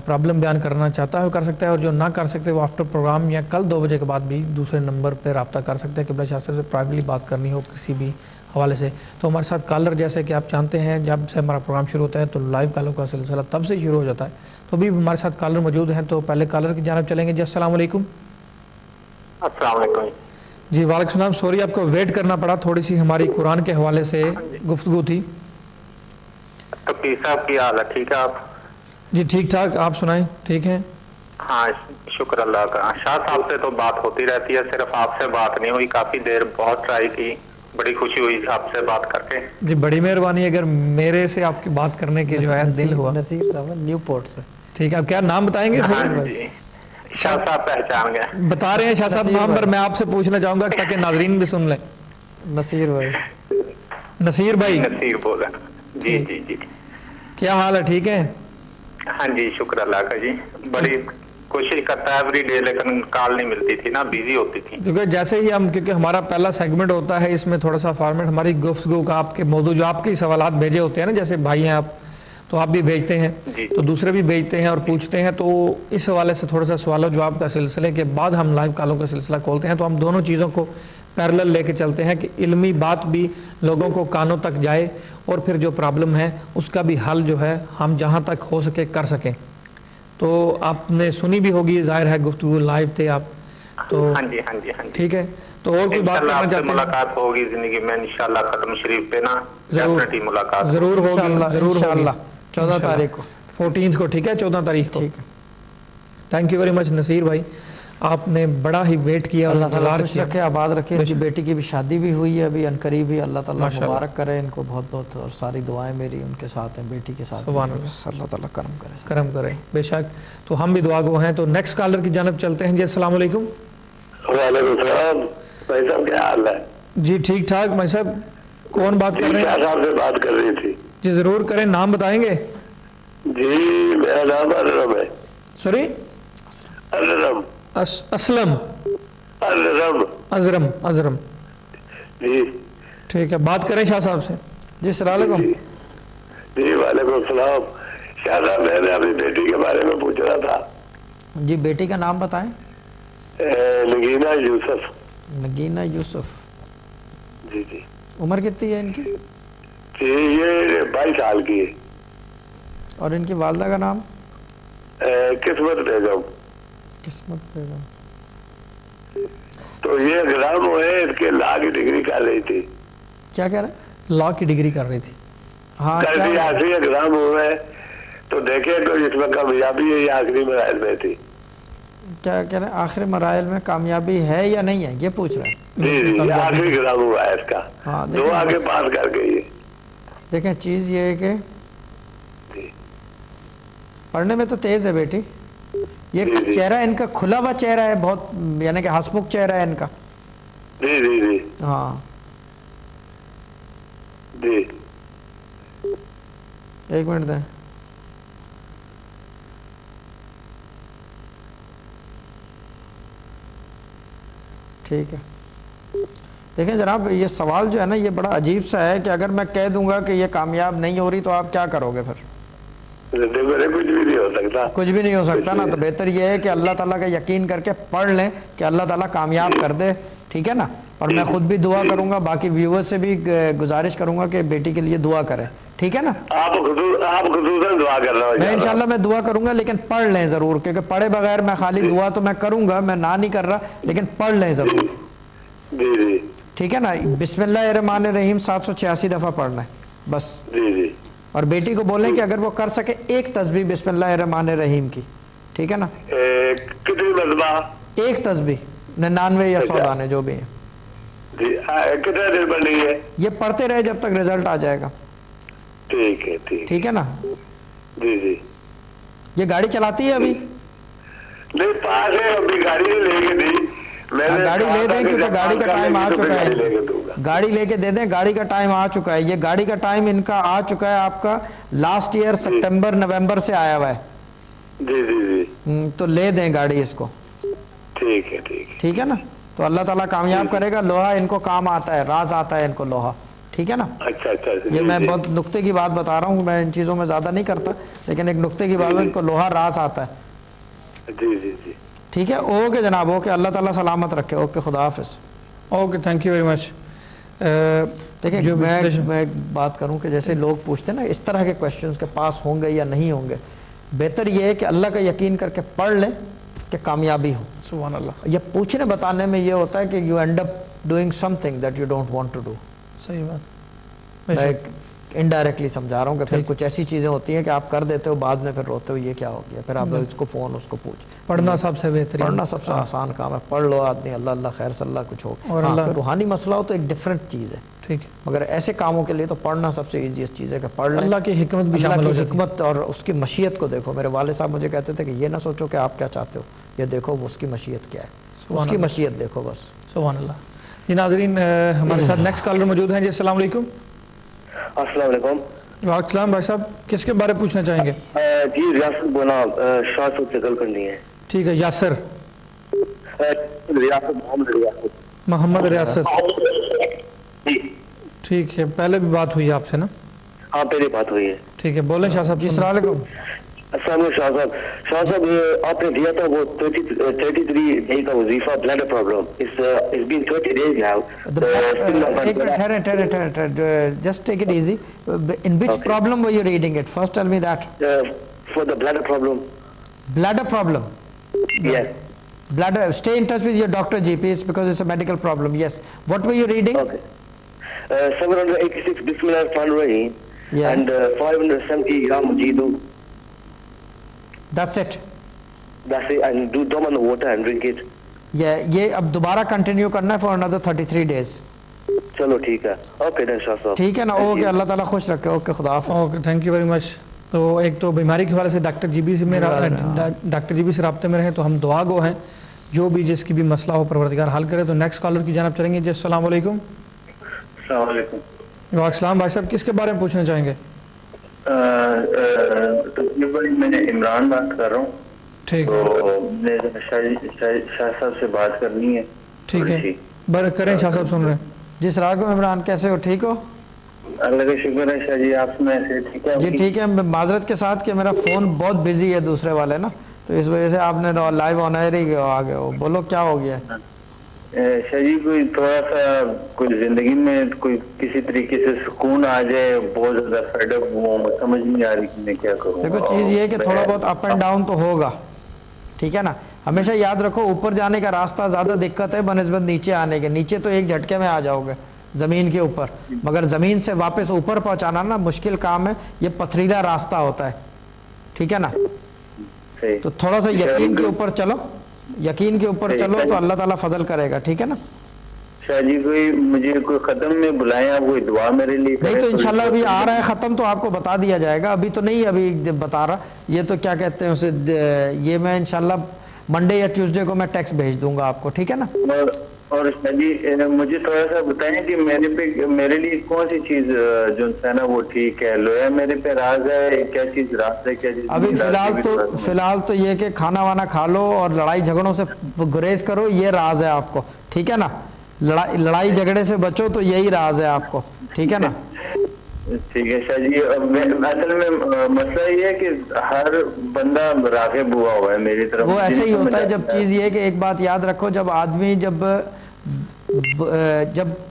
پرابلم بیان کرنا چاہتا ہے وہ کر سکتا ہے، اور جو نہ کر سکتے وہ آفٹر پروگرام یا کل 2 بجے کے بعد بھی دوسرے نمبر پہ رابطہ کر سکتے ہیں، قبلہ شاہ صاحب سے پرائیویٹلی بات کرنی ہو کسی بھی حوالے سے۔ تو ہمارے ساتھ کالر جیسے کہ آپ جانتے ہیں جب سے ہمارا پروگرام شروع ہوتا ہے تو لائیو کالوں کا سلسلہ تب سے شروع ہو جاتا ہے، تو بھی ہمارے ساتھ کالر موجود ہیں، تو پہلے کالر کی جانب چلیں گے۔ جی السلام علیکم۔ السلام علیکم جی وعلیکم السلام، سوری آپ کو ویٹ کرنا پڑا، تھوڑی سی ہماری قرآن کے حوالے سے گفتگو تھی۔ تو پیر صاحب کی حال ہے، ٹھیک ہے آپ؟ جی ٹھیک ٹھاک، آپ سنائیں، ٹھیک ہیں؟ ہاں شکر اللہ کا۔ شاہ صاحب سے تو بات ہوتی رہتی ہے، صرف آپ سے بات نہیں ہوئی، کافی دیر بہت ٹرائی کی، بڑی خوشی ہوئی آپ سے بات کر کے۔ جی بڑی مہربانی، اگر میرے سے آپ کی بات کرنے کے جو ہے دل ہوا۔ نصیر صاحب نیو پورٹ سے۔ ٹھیک ہے، آپ کیا نام بتائیں گے؟ ہاں جی شاہ صاحب پہچان گئے؟ بتا رہے ہیں شاہ صاحب نام، پر میں آپ سے پوچھنا چاہوں گا تاکہ ناظرین بھی سن لیں۔ نصیر بھائی۔ نصیر بھائی، نصیر بول رہے ہیں جی جی جی۔ کیا حال ہے، ٹھیک ہے؟ ہاں جی شکر اللہ کا جی، بڑی کوشش کرتا ہے ایوری ڈے، لیکن کال نہیں ملتی تھی نا، بیزی ہوتی تھی۔ کیونکہ جیسے ہی ہم، کیونکہ ہمارا پہلا سیگمنٹ ہوتا ہے، اس میں تھوڑا سا فارمیٹ ہماری گفتگو کا، آپ کے موضوع جو آپ کے سوالات بھیجے ہوتے ہیں نا، جیسے بھائی ہیں آپ تو آپ بھی بھیجتے ہیں تو دوسرے بھی بھیجتے ہیں اور پوچھتے ہیں، تو اس حوالے سے تھوڑا سا سوال و جواب کا سلسلے کے بعد ہم لائیو کالوں کا سلسلہ کھولتے ہیں، تو ہم دونوں چیزوں کو پیرلل لے کے چلتے ہیں کہ علمی بات بھی لوگوں کو کانوں تک جائے، اور پھر جو پرابلم ہے اس کا بھی حل جو ہے ہم جہاں تک ہو سکے کر سکیں۔ تو آپ نے سنی بھی ہوگی، ظاہر ہے گفتگو لائیو تھے آپ تو۔ ہاں جی ہاں جی ہاں جی ٹھیک ہے، تو اور کوئی بات کرنا چاہتے ہیں؟ ملاقات ہوگی زندگی میں انشاءاللہ، ختم شریف پہ نا ڈیفینیٹلی ملاقات ضرور ہوگی، ضرور ہوگی 14 تاریخ کو، 14 کو، ٹھیک ہے 14 تاریخ کو۔ Thank you very much Nasir بھائی، آپ نے بڑا ہی ویٹ کیا۔ اللہ تعالیٰ خوش رکھے، آباد رکھے۔ ان کی بیٹی کی بھی شادی بھی ہوئی ہے ابھی عنقریب ہی، اللہ تعالیٰ مبارک کرے ان کو، بہت بہت، اور ساری دعائیں میری ان کے ساتھ ہیں، بیٹی کے ساتھ۔ سبحان اللہ، اللہ تعالیٰ کرم کرے، کرم کرے بے شک۔ تو ہم بھی دعا گو ہیں، تو نیکسٹ کالر کی جانب چلتے ہیں۔ جی السلام علیکم۔ وعلیکم السلام، بھائی صاحب کیا حال ہے؟ جی ٹھیک ٹھاک۔ بھائی صاحب کون بات کر رہے ہیں؟ شاہ صاحب سے بات کر رہی تھی جی ضرور کریں، نام بتائیں گے؟ جی میرا نام اررم ہے۔ سوری؟ اررم۔ اسلم؟ اررم۔ ازرم؟ ازرم، جی ٹھیک ہے، بات کریں شاہ صاحب سے۔ جی السلام علیکم۔ جی وعلیکم السلام۔ شاہ صاحب میں نے اپنی بیٹی کے بارے میں پوچھنا تھا۔ جی بیٹی کا نام بتائیں۔ نگینہ یوسف۔ نگینہ یوسف، جی جی۔ عمر کتنی ہے ان کی؟ جی یہ 22 سال کی ہے۔ اور ان کی والدہ کا نام؟ قسمت بیگم۔ قسمت بیگم۔ تو یہ ایگزام ہوئے، اس کے لا کی ڈگری کر رہی تھی۔ کیا کہہ رہے ہیں؟ لا کی ڈگری کر رہی تھی۔ ہاں کل بھی آخری ایگزام ہوئے تو دیکھیں تو اس میں کامیابی ہے یا آخری مراحل میں تھی؟ کیا کہہ رہے ہیں؟ آخری مراحل میں کامیابی ہے یا نہیں ہے، یہ پوچھ رہے ہیں؟ جی جی یہ آخری ایگزام ہوا ہے اس کا، ہاں دو آگے پاس کر گئی ہے۔ دیکھیں چیز یہ ہے کہ پڑھنے میں تو تیز ہے بیٹی، یہ چہرہ ان کا کھلا ہوا چہرہ ہے بہت، یعنی کہ ہسمکھ چہرہ ہے ان کا۔ جی جی جی ہاں جی۔ ایک منٹ دیں۔ ٹھیک ہے، دیکھیں جناب یہ سوال جو ہے نا یہ بڑا عجیب سا ہے کہ اگر میں کہہ دوں گا کہ یہ کامیاب نہیں ہو رہی تو آپ کیا کرو گے پھر؟ کچھ بھی نہیں ہو سکتا، کچھ بھی نہیں ہو سکتا نا، تو بہتر یہ ہے کہ اللہ تعالیٰ کا یقین کر کے پڑھ لیں کہ اللہ تعالیٰ کامیاب کر دے، ٹھیک ہے نا؟ اور میں خود بھی دعا کروں گا، باقی ویورز سے بھی گزارش کروں گا کہ بیٹی کے لیے دعا کریں، ٹھیک ہے نا؟ آپ خصوصاً دعا کر رہا ہوں میں انشاءاللہ میں دعا کروں گا، لیکن پڑھ لیں ضرور، کیونکہ پڑھے بغیر میں خالی دعا تو میں کروں گا، میں نہ نہیں کر رہا، لیکن پڑھ لیں ضرور، جی جی ٹھیک ہے نا؟ بسم اللہ الرحمن الرحیم 786 دفعہ پڑھنا ہے بس۔ جی جی۔ اور بیٹی کو بولیں کہ اگر وہ کر سکے ایک تسبیح بسم اللہ الرحمن الرحیم کی، ٹھیک ہے نا؟ کتنی مرتبہ؟ ایک تسبیح، 99 یا 100 دانے جو بھی ہیں۔ جی کتنے دن پڑھنی ہے؟ یہ پڑھتے رہے جب تک رزلٹ آ جائے گا، ٹھیک ہے ٹھیک ٹھیک ہے نا؟ جی جی۔ یہ گاڑی چلاتی ہے ابھی؟ نہیں پاس ہے, ابھی گاڑی نہیں لے کے دی میں نے, گاڑی لے دیں کیونکہ گاڑی کا ٹائم آ چکا ہے, گاڑی لے کے دے دیں, گاڑی کا ٹائم آ چکا ہے, یہ گاڑی کا ٹائم ان کا آ چکا ہے آپ کا لاسٹ ایئر سپٹمبر نومبر سے آیا ہوا ہے. جی جی جی تو لے دیں گاڑی اس کو, ٹھیک ہے ٹھیک ہے ٹھیک ہے نا. تو اللہ تعالیٰ کامیاب کرے گا. لوہا ان کو کام آتا ہے, راز آتا ہے ان کو لوہا, ٹھیک ہے نا. اچھا اچھا یہ میں بہت نقطے کی بات بتا رہا ہوں, میں ان چیزوں میں زیادہ نہیں کرتا, لیکن ایک نقطے کی بات ہے, ان کو لوہا راز آتا ہے. جی جی جی ٹھیک ہے, اوکے جناب, اوکے, اللہ تعالیٰ سلامت رکھے, اوکے, خدا حافظ. اوکے, تھینک یو ویری مچ. دیکھیں میں ایک بات کروں کہ جیسے لوگ پوچھتے ہیں نا, اس طرح کے کویشچنز کے پاس ہوں گے یا نہیں ہوں گے, بہتر یہ ہے کہ اللہ کا یقین کر کے پڑھ لیں کہ کامیابی ہو. سبحان اللہ. یہ پوچھنے بتانے میں یہ ہوتا ہے کہ you end up doing something that you don't want to do. صحیح بات. میں انڈائریکٹلی سمجھا رہا ہوں کہ پھر کچھ ایسی چیزیں ہوتی ہیں کہ آپ کر دیتے ہو, بعد میں پھر روتے ہو یہ کیا ہو گیا, پھر آپ اس کو فون اس کو پوچھ. پڑھنا سب سے بہترین, پڑھنا سب سے آسان کام ہے, پڑھ لو آدمی, اللہ اللہ خیر صلی اللہ کچھ ہو. اور روحانی مسئلہ ہو تو ایک ڈفرینٹ چیز ہے, ٹھیک ہے, مگر ایسے کاموں کے لیے تو پڑھنا سب سے ایزیسٹ چیز ہے کہ پڑھ لیں. اللہ کی حکمت بھی شامل ہو جاتی ہے, حکمت اور اس کی مشیت کو دیکھو. میرے والد صاحب مجھے کہتے تھے کہ یہ نہ سوچو کہ آپ کیا چاہتے ہو, یہ دیکھو اس کی مشیت کیا ہے, اس کی مشیت دیکھو بس. سبحان اللہ. جی ناظرین, ہمارے ساتھ نیکسٹ کالر موجود ہیں. جی السلام علیکم. السلام علیکم. وعلیکم السلام. بھائی صاحب کس کے بارے پوچھنا چاہیں گے؟ جی ریاست بولا شاہ صاحب سے گل کرنی ہے. ٹھیک ہے, یاسر ریاست محمد ریاست. جی ٹھیک ہے, پہلے بھی بات ہوئی آپ سے نا؟ ہاں پہلے بات ہوئی ہے. ٹھیک ہے, بولیں شاہ صاحب. جی السلام علیکم. السلام علیکم شاہ صاحب. شاہ صاحب آپ نے دیا تھا وہ 33 ڈے کا وظیفہ blood problem. It's been 30 days now. Just take it easy. In which problem were you reading it? First tell me that. For the bladder problem. Bladder problem? Yes. Bladder. Stay in touch with your doctor GPs because it's a medical problem. Yes. What were you reading? Okay. 786 Bismillah Rahman Rahim and 570 Ya Mujidu. That's it. That's it. And do dom on the water and drink it. Yeah. یہ اب دوبارہ continue کرنا ہے for another 33 days. چلو ٹھیک ہے. Okay then شاہ صاحب. ٹھیک ہے نا. اوکے, اللہ تعالیٰ خوش رکھے. اوکے, خدا حافظ. اوکے, تھینک یو ویری مچ. تو ایک تو بیماری کے حوالے سے ڈاکٹر جی بی سے رابطے میں رہیں تو ہم دعا گو ہیں, جو بھی جس کی بھی مسئلہ ہو پروردگار حل کرے. تو نیکسٹ کالر کی جانب چلیں گے. جی السلام علیکم. السلام علیکم. وعلیکم السلام. بھائی صاحب کس کے بارے میں پوچھنا چاہیں گے؟ میں نے عمران بات کر رہا ہوں. ٹھیک ہے, شاہ صاحب سے بات کرنی ہے. ٹھیک ہے, کریں. شاہ صاحب سن رہے ہیں. جی السلام علیکم عمران, کیسے ہو؟ ٹھیک ہو؟ اللہ کا شکر ہے شاہ جی, آپ سنائیں ٹھیک ہے؟ جی ٹھیک ہے. معذرت کے ساتھ کہ میرا فون بہت بزی ہے دوسرے والے نا, تو اس وجہ سے آپ نے لائیو آن ایئر ہی آ گئے ہو. بولو کیا ہو گیا ہے؟ شاہ جی کوئی تھوڑا سا کوئی زندگی میں کوئی کسی طریقے سے سکون آ جائے, بہت زیادہ فیڈ اپ ہوں, سمجھ نہیں آ رہی کہ میں کیا کروں. دیکھو چیز یہ ہے کہ تھوڑا بہت اپ اینڈ ڈاؤن تو ہوگا, ٹھیک ہے نا. ہمیشہ یاد رکھو اوپر جانے کا راستہ زیادہ دقت ہے بنسبت نیچے آنے کے. نیچے تو ایک جھٹکے میں آ جاؤ گے زمین کے اوپر, مگر زمین سے واپس اوپر پہنچانا نا مشکل کام ہے. یہ پتھریلا راستہ ہوتا ہے, ٹھیک ہے نا. تو تھوڑا سا یقین کے اوپر چلو, یقین کے اوپر چلو تو اللہ تعالیٰ فضل کرے گا, ٹھیک ہے نا. شاہ جی کوئی مجھے کوئی ختم میں بلائیں, آپ کوئی دعا میرے لیے کریں. نہیں تو انشاءاللہ ابھی آ رہا ہے ختم تو آپ کو بتا دیا جائے گا. ابھی تو نہیں, ابھی بتا رہا. یہ تو کیا کہتے ہیں اسے, یہ میں انشاءاللہ منڈے یا ٹیوزڈے کو میں ٹیکسٹ بھیج دوں گا آپ کو, ٹھیک ہے نا. اور شاہ جی مجھے تھوڑا سا بتائیں کہ میرے لیے کون سی چیز جو ہے نا وہ ٹھیک ہے. لویا میرے پہ راز ہے, کیا چیز راز ہے, کیا چیز ابھی فی الحال تو یہ کہ کھانا وانا کھا لو اور لڑائی جھگڑوں سے گریز کرو, یہ راز ہے آپ کو, ٹھیک ہے نا. لڑائی جھگڑے سے بچو تو یہی راز ہے آپ کو, ٹھیک ہے نا. ٹھیک ہے شاہ جی. اصل میں مسئلہ یہ ہے کہ ہر بندہ راغب ہوا ہوا ہے میری طرف. وہ ایسے ہی ہوتا ہے. جب چیز یہ ہے کہ ایک بات یاد رکھو, جب آدمی جب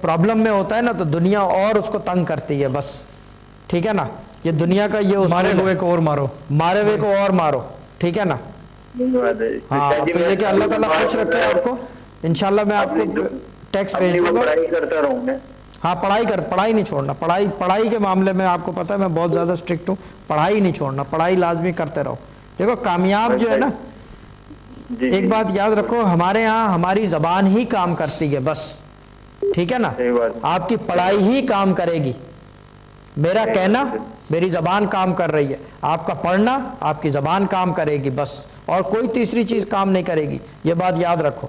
پرابلم میں ہوتا ہے نا تو دنیا اور اس کو تنگ کرتی ہے بس, ٹھیک ہے نا. یہ دنیا کا یہ مارے ہوئے کو اور مارو, مارے ہوئے کو اور مارو, ٹھیک ہے نا. ہاں تو یہ کہ اللہ تعالیٰ خوش رکھے آپ کو. انشاءاللہ میں آپ کو ٹیکسٹ بھیج دوں گا. پڑھائی کرتا رہوں میں. ہاں پڑھائی نہیں چھوڑنا. پڑھائی کے معاملے میں آپ کو پتہ ہے میں بہت زیادہ اسٹرکٹ ہوں. پڑھائی نہیں چھوڑنا, پڑھائی لازمی کرتے رہو. دیکھو کامیاب جو ہے نا, ایک بات یاد رکھو, ہمارے ہاں ہماری زبان ہی کام کرتی ہے بس, ٹھیک ہے نا. آپ کی پڑھائی ہی کام کرے گی. میرا کہنا میری زبان کام کر رہی ہے، آپ کا پڑھنا، آپ کی زبان کام کرے گی بس، اور کوئی تیسری چیز کام نہیں کرے گی، یہ بات یاد رکھو۔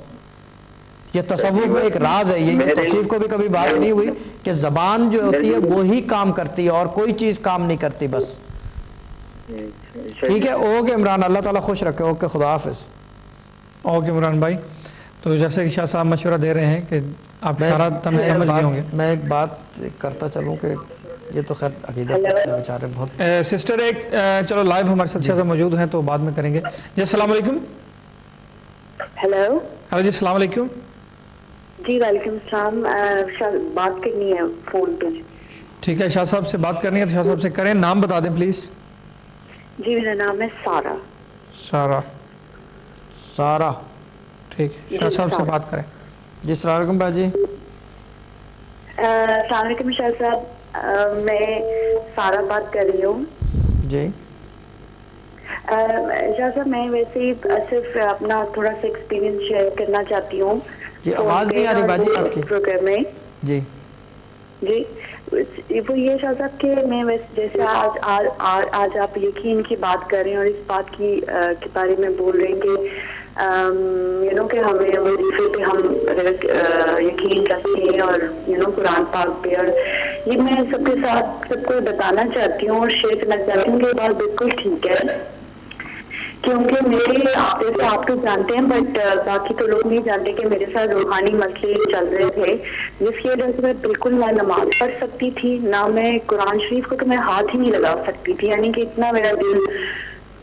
یہ تصوف میں ایک راز ہے، یہ توصیف کو بھی کبھی بات نہیں ہوئی کہ زبان جو ہوتی ہے وہی کام کرتی ہے اور کوئی چیز کام نہیں کرتی بس۔ ٹھیک ہے، اوکے عمران، اللہ تعالیٰ خوش رکھے، اوکے، خدا حافظ۔ اوکے عمران بھائی، تو جیسے کہ شاہ صاحب مشورہ دے رہے ہیں کہ آپ اشارات ہم سمجھ گئے ہوں گے۔ میں ایک بات کرتا چلوں کہ یہ تو خیر عقیدت کے بیچارے بہت سسٹر ایک چلو لائیو ہمارے ساتھ شاہ صاحب موجود ہیں تو بعد میں کریں گے۔ جی السلام علیکم۔ ہیلو ہلو جی السلام علیکم۔ جی وعلیکم السلام، بات کرنی ہے فون پہ۔ ٹھیک ہے، شاہ صاحب سے بات کرنی ہے تو شاہ صاحب سے کریں، نام بتا دیں پلیز۔ جی میرا نام ہے سارا۔ سارا، ٹھیک ہے، شاہ صاحب سے بات کریں۔ جی السلام علیکم باجی۔ السلام علیکم شاہ صاحب، میں سارا بات کر رہی ہوں۔ جی شاہ صاحب میں ویسے ہی صرف اپنا تھوڑا سا ایکسپیرینس شیئر کرنا چاہتی ہوں۔ جی آواز نہیں آ رہی باجی آپ کی پروگرام میں۔ جی جی وہ یہ شاہ صاحب کہ میں جیسے آج آپ یقین کی بات کر رہے ہیں اور اس بات کے بارے میں بول رہے ہیں کہ کہ ہمیں وظیفے پہ ہم یقین رکھتے ہیں اور قرآن پاک پہ، اور یہ میں سب کے ساتھ سب کو بتانا چاہتی ہوں اور شیئر کرنا چاہتی ہوں کہ یہ بات بالکل ٹھیک ہے، کیونکہ میرے جیسے آپ تو جانتے ہیں بٹ باقی تو لوگ نہیں جانتے کہ میرے ساتھ روحانی مسئلے چل رہے تھے، جس کی وجہ سے میں بالکل نہ نماز پڑھ سکتی تھی، نہ میں قرآن شریف کو تو میں ہاتھ ہی نہیں لگا سکتی تھی، یعنی کہ اتنا میرا دل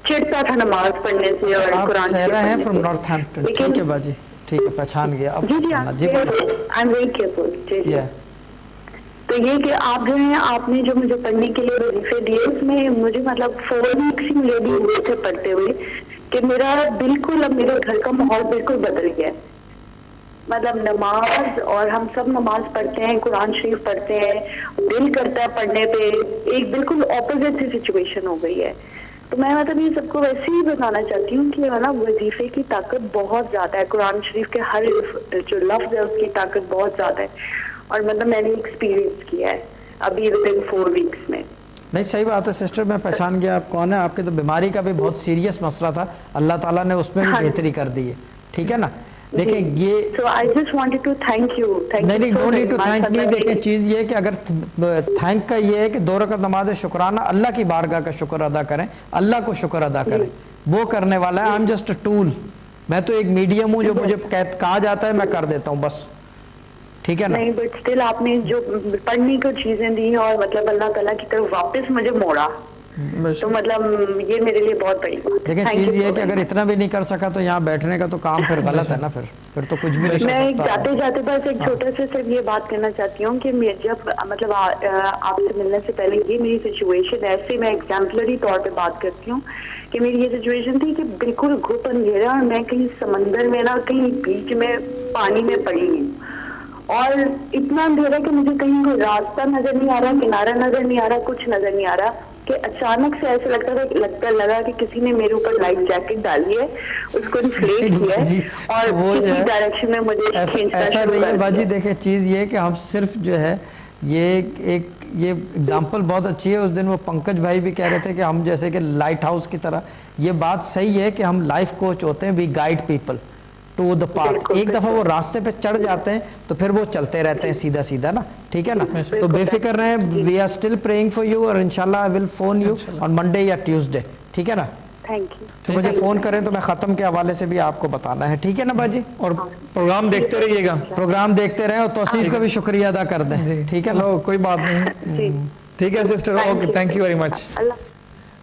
چڑھتا تھا نماز پڑھنے سے اور قرآن شریف ہیں پڑھنے فرام سے۔ نارتھ ہیمپٹن، ٹھیک ہے باجی، ٹھیک ہے، پہچان گیا اب۔ جی جی جی آئی ایم ویری کیئرفل۔ جی جی تو یہ کہ آپ جو ہیں آپ نے جو مجھے پڑھنے کے لیے وظیفے دیے اس میں مجھے مطلب 4 ویکس ہی مجھے بھی ہوئے تھے پڑھتے ہوئے کہ میرا بالکل اب میرے گھر کا ماحول بالکل بدل گیا ہے، مطلب نماز، اور ہم سب نماز پڑھتے ہیں، قرآن شریف پڑھتے ہیں، دل کرتا ہے پڑھنے پہ، ایک بالکل اپوزٹ سی سچویشن ہو گئی ہے۔ تو میں مطلب یہ سب کو ویسے ہی بتانا چاہتی ہوں کہ مطلب وظیفے کی طاقت بہت زیادہ ہے، قرآن شریف کے ہر جو لفظ ہے اس کی طاقت بہت زیادہ ہے، اور مطلب میں نے ایکسپیرینس کیا ہے ابھی ودن 4 ویکس میں۔ نہیں صحیح بات ہے سسٹر، میں پہچان گیا آپ کون ہے، آپ کے تو بیماری کا بھی بہت سیریس مسئلہ تھا، اللہ تعالیٰ نے اس میں بھی بہتری کر دی ہے، ٹھیک ہے نا۔ دیکھیں یہ نہیں don't need to thank me, دیکھیں چیز یہ کہ اگر تھینک کا یہ ہے کہ 2 رکعت نماز شکرانہ اللہ کی بارگاہ کا شکر ادا کریں، اللہ کو شکر ادا کریں، وہ کرنے والا ہے، I'm just a tool, میں تو ایک میڈیم ہوں جو مجھے کہا جاتا ہے میں کر دیتا ہوں بس، ٹھیک ہے نا۔ نہیں بٹ اسٹل آپ نے جو پڑھنے کو چیزیں دی اور مطلب اللہ تعالیٰ کی طرف واپس مجھے موڑا، تو مطلب یہ میرے لیے بہت بڑی بات ہے۔ دیکھیں چیز یہ ہے کہ اگر اتنا بھی نہیں کر سکا تو یہاں بیٹھنے کا تو کام پھر غلط ہے نا، پھر تو کچھ بھی نہیں میں کر سکتا۔ جاتے جاتے بس ایک چھوٹا سا صرف یہ بات کرنا چاہتی ہوں کہ جب مطلب آپ سے ملنے سے پہلے یہ میری سچویشن ایسے میں ایگزامپلری طور پہ بات کرتی ہوں کہ میری یہ سچویشن تھی کہ بالکل گھپ اندھیرا اور میں کہیں سمندر میں نہ کہیں بیچ میں پانی میں پڑی ہوں، اور اتنا اندھیرا کہ مجھے کہیں کوئی راستہ نظر نہیں آ رہا، کنارہ نظر نہیں آ رہا، کچھ نظر نہیں آ رہا، کہ اچانک سے ایسا لگا کہ کسی نے میرے اوپر لائف جیکٹ ڈالی ہے، اس کو انفلیٹ کیا ہے اور کسی ڈائریکشن میں مجھے ایسا نہیں ہے باجی۔ دیکھیں چیز یہ کہ ہم صرف جو ہے یہ اگزامپل بہت اچھی ہے، اس دن وہ پنکج بھائی بھی کہہ رہے تھے کہ ہم جیسے کہ لائٹ ہاؤس کی طرح، یہ بات صحیح ہے کہ ہم لائف کوچ ہوتے ہیں، we guide people to the path, ایک دفعہ وہ راستے پہ چڑھ جاتے ہیں تو پھر وہ چلتے رہتے ہیں سیدھا سیدھا نا، ٹھیک ہے نا۔ تو بے فکر رہیں، we are still praying for you, اور انشاءاللہ I will phone you on Monday یا ٹیوزڈے، ٹھیک ہے نا۔ تو مجھے فون کریں تو میں ختم کے حوالے سے بھی آپ کو بتانا ہے، ٹھیک ہے نا باجی، اور پروگرام دیکھتے رہیے گا، پروگرام دیکھتے رہیں اور توصیف کا بھی شکریہ ادا کر دیں، ٹھیک ہے نا۔ کوئی بات نہیں، ٹھیک ہے sister, okay, thank you very much.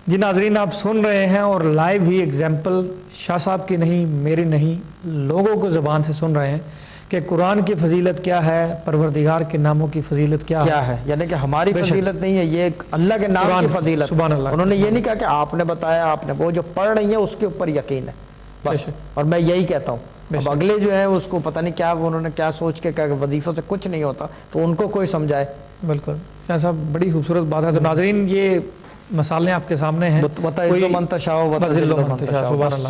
جی ناظرین آپ سن رہے ہیں اور لائیو ہی ایگزامپل شاہ صاحب کی نہیں، میری نہیں، لوگوں کو زبان سے سن رہے ہیں کہ قرآن کی فضیلت کیا ہے، پروردگار کے ناموں کی فضیلت کیا ہے، یعنی کہ ہماری فضیلت نہیں ہے، یہ اللہ کے نام کی فضیلت۔ سبحان اللہ، انہوں نے یہ نہیں کہا کہ آپ نے بتایا، آپ نے، وہ جو پڑھ رہی ہیں اس کے اوپر یقین ہے بس، اور میں یہی کہتا ہوں۔ اب اگلے جو ہے اس کو پتہ نہیں کیا انہوں نے کیا سوچ کے کہا کہ وظیفوں سے کچھ نہیں ہوتا، تو ان کو کوئی سمجھائے۔ بالکل شاہ صاحب بڑی خوبصورت بات ہے۔ تو ناظرین یہ مثالیں آپ کے سامنے ہیں،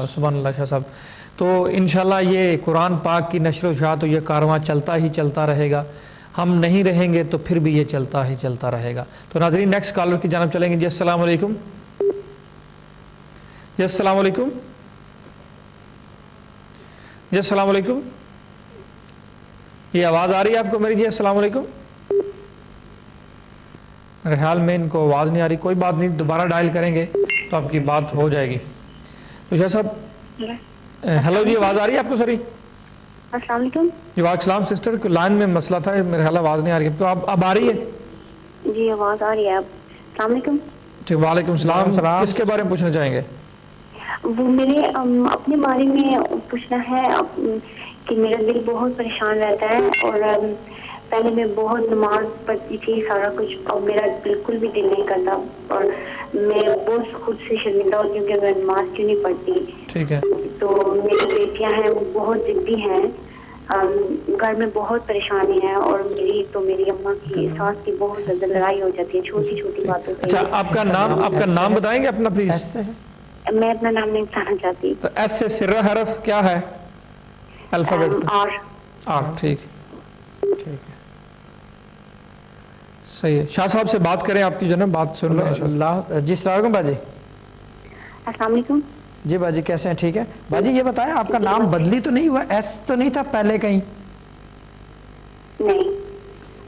سبحان اللہ شاہ صاحب۔ تو انشاءاللہ یہ قرآن پاک کی نشر و اشاعت، یہ کارواں چلتا ہی چلتا رہے گا، ہم نہیں رہیں گے تو پھر بھی یہ چلتا ہی چلتا رہے گا. تو ناظرین نیکسٹ کالر کی جانب چلیں گے. جی السلام علیکم. جی السلام علیکم. جی السلام علیکم. یہ آواز آ رہی ہے آپ کو میری؟ جی السلام علیکم. میرے خیال میں ان کو آواز نہیں آ رہی. کوئی بات نہیں, دوبارہ ڈائل کریں گے تو آپ کی بات ہو جائے گی. تو شاہ صاحب ہیلو جی, آواز آ رہی ہے آپ کو؟ سری السلام علیکم. جی وعلیکم السلام سسٹر, لائن میں مسئلہ تھا میرے خیال آواز نہیں آ رہی ہے. اب آ رہی ہے؟ جی آواز آ رہی ہے. اب السلام علیکم. ٹھیک, وعلیکم السلام. کس کے بارے میں پوچھنا چاہیں گے؟ وہ میرے اپنے بارے میں پوچھنا ہے کہ میرا دل بہت پریشان رہتا ہے, اور پہلے میں بہت نماز پڑھتی تھی سارا کچھ, اور میرا بالکل بھی دل نہیں کرتا, اور میں بہت خود سے شرمندہ ہوتی ہوں کہ میں نماز کیوں نہیں پڑھتی. ٹھیک ہے. تو میری بیٹیاں ہیں وہ بہت ضدی ہیں, گھر میں بہت پریشانی ہے, اور میری اماں کی ساس کی بہت زیادہ لڑائی ہو جاتی ہے چھوٹی چھوٹی باتوں پہ. اچھا, آپ کا نام بتائیں گے اپنا پلیز؟ میں اپنا نام نہیں بتانا چاہتی. تو ایس سے سرہ حرف کیا ہے الفابیٹ کا؟ آر. ٹھیک ہے, صحیح ہے. شاہ صاحب سے بات کریں, آپ کی جو نا بات سن رہے ہیں. جی السلام علیکم باجی. السلام علیکم. جی باجی کیسے ہیں؟ ٹھیک ہے باجی. یہ بتائیں آپ کا نام بدلی تو نہیں ہوا؟ ایس تو نہیں تھا پہلے کہیں؟ نہیں.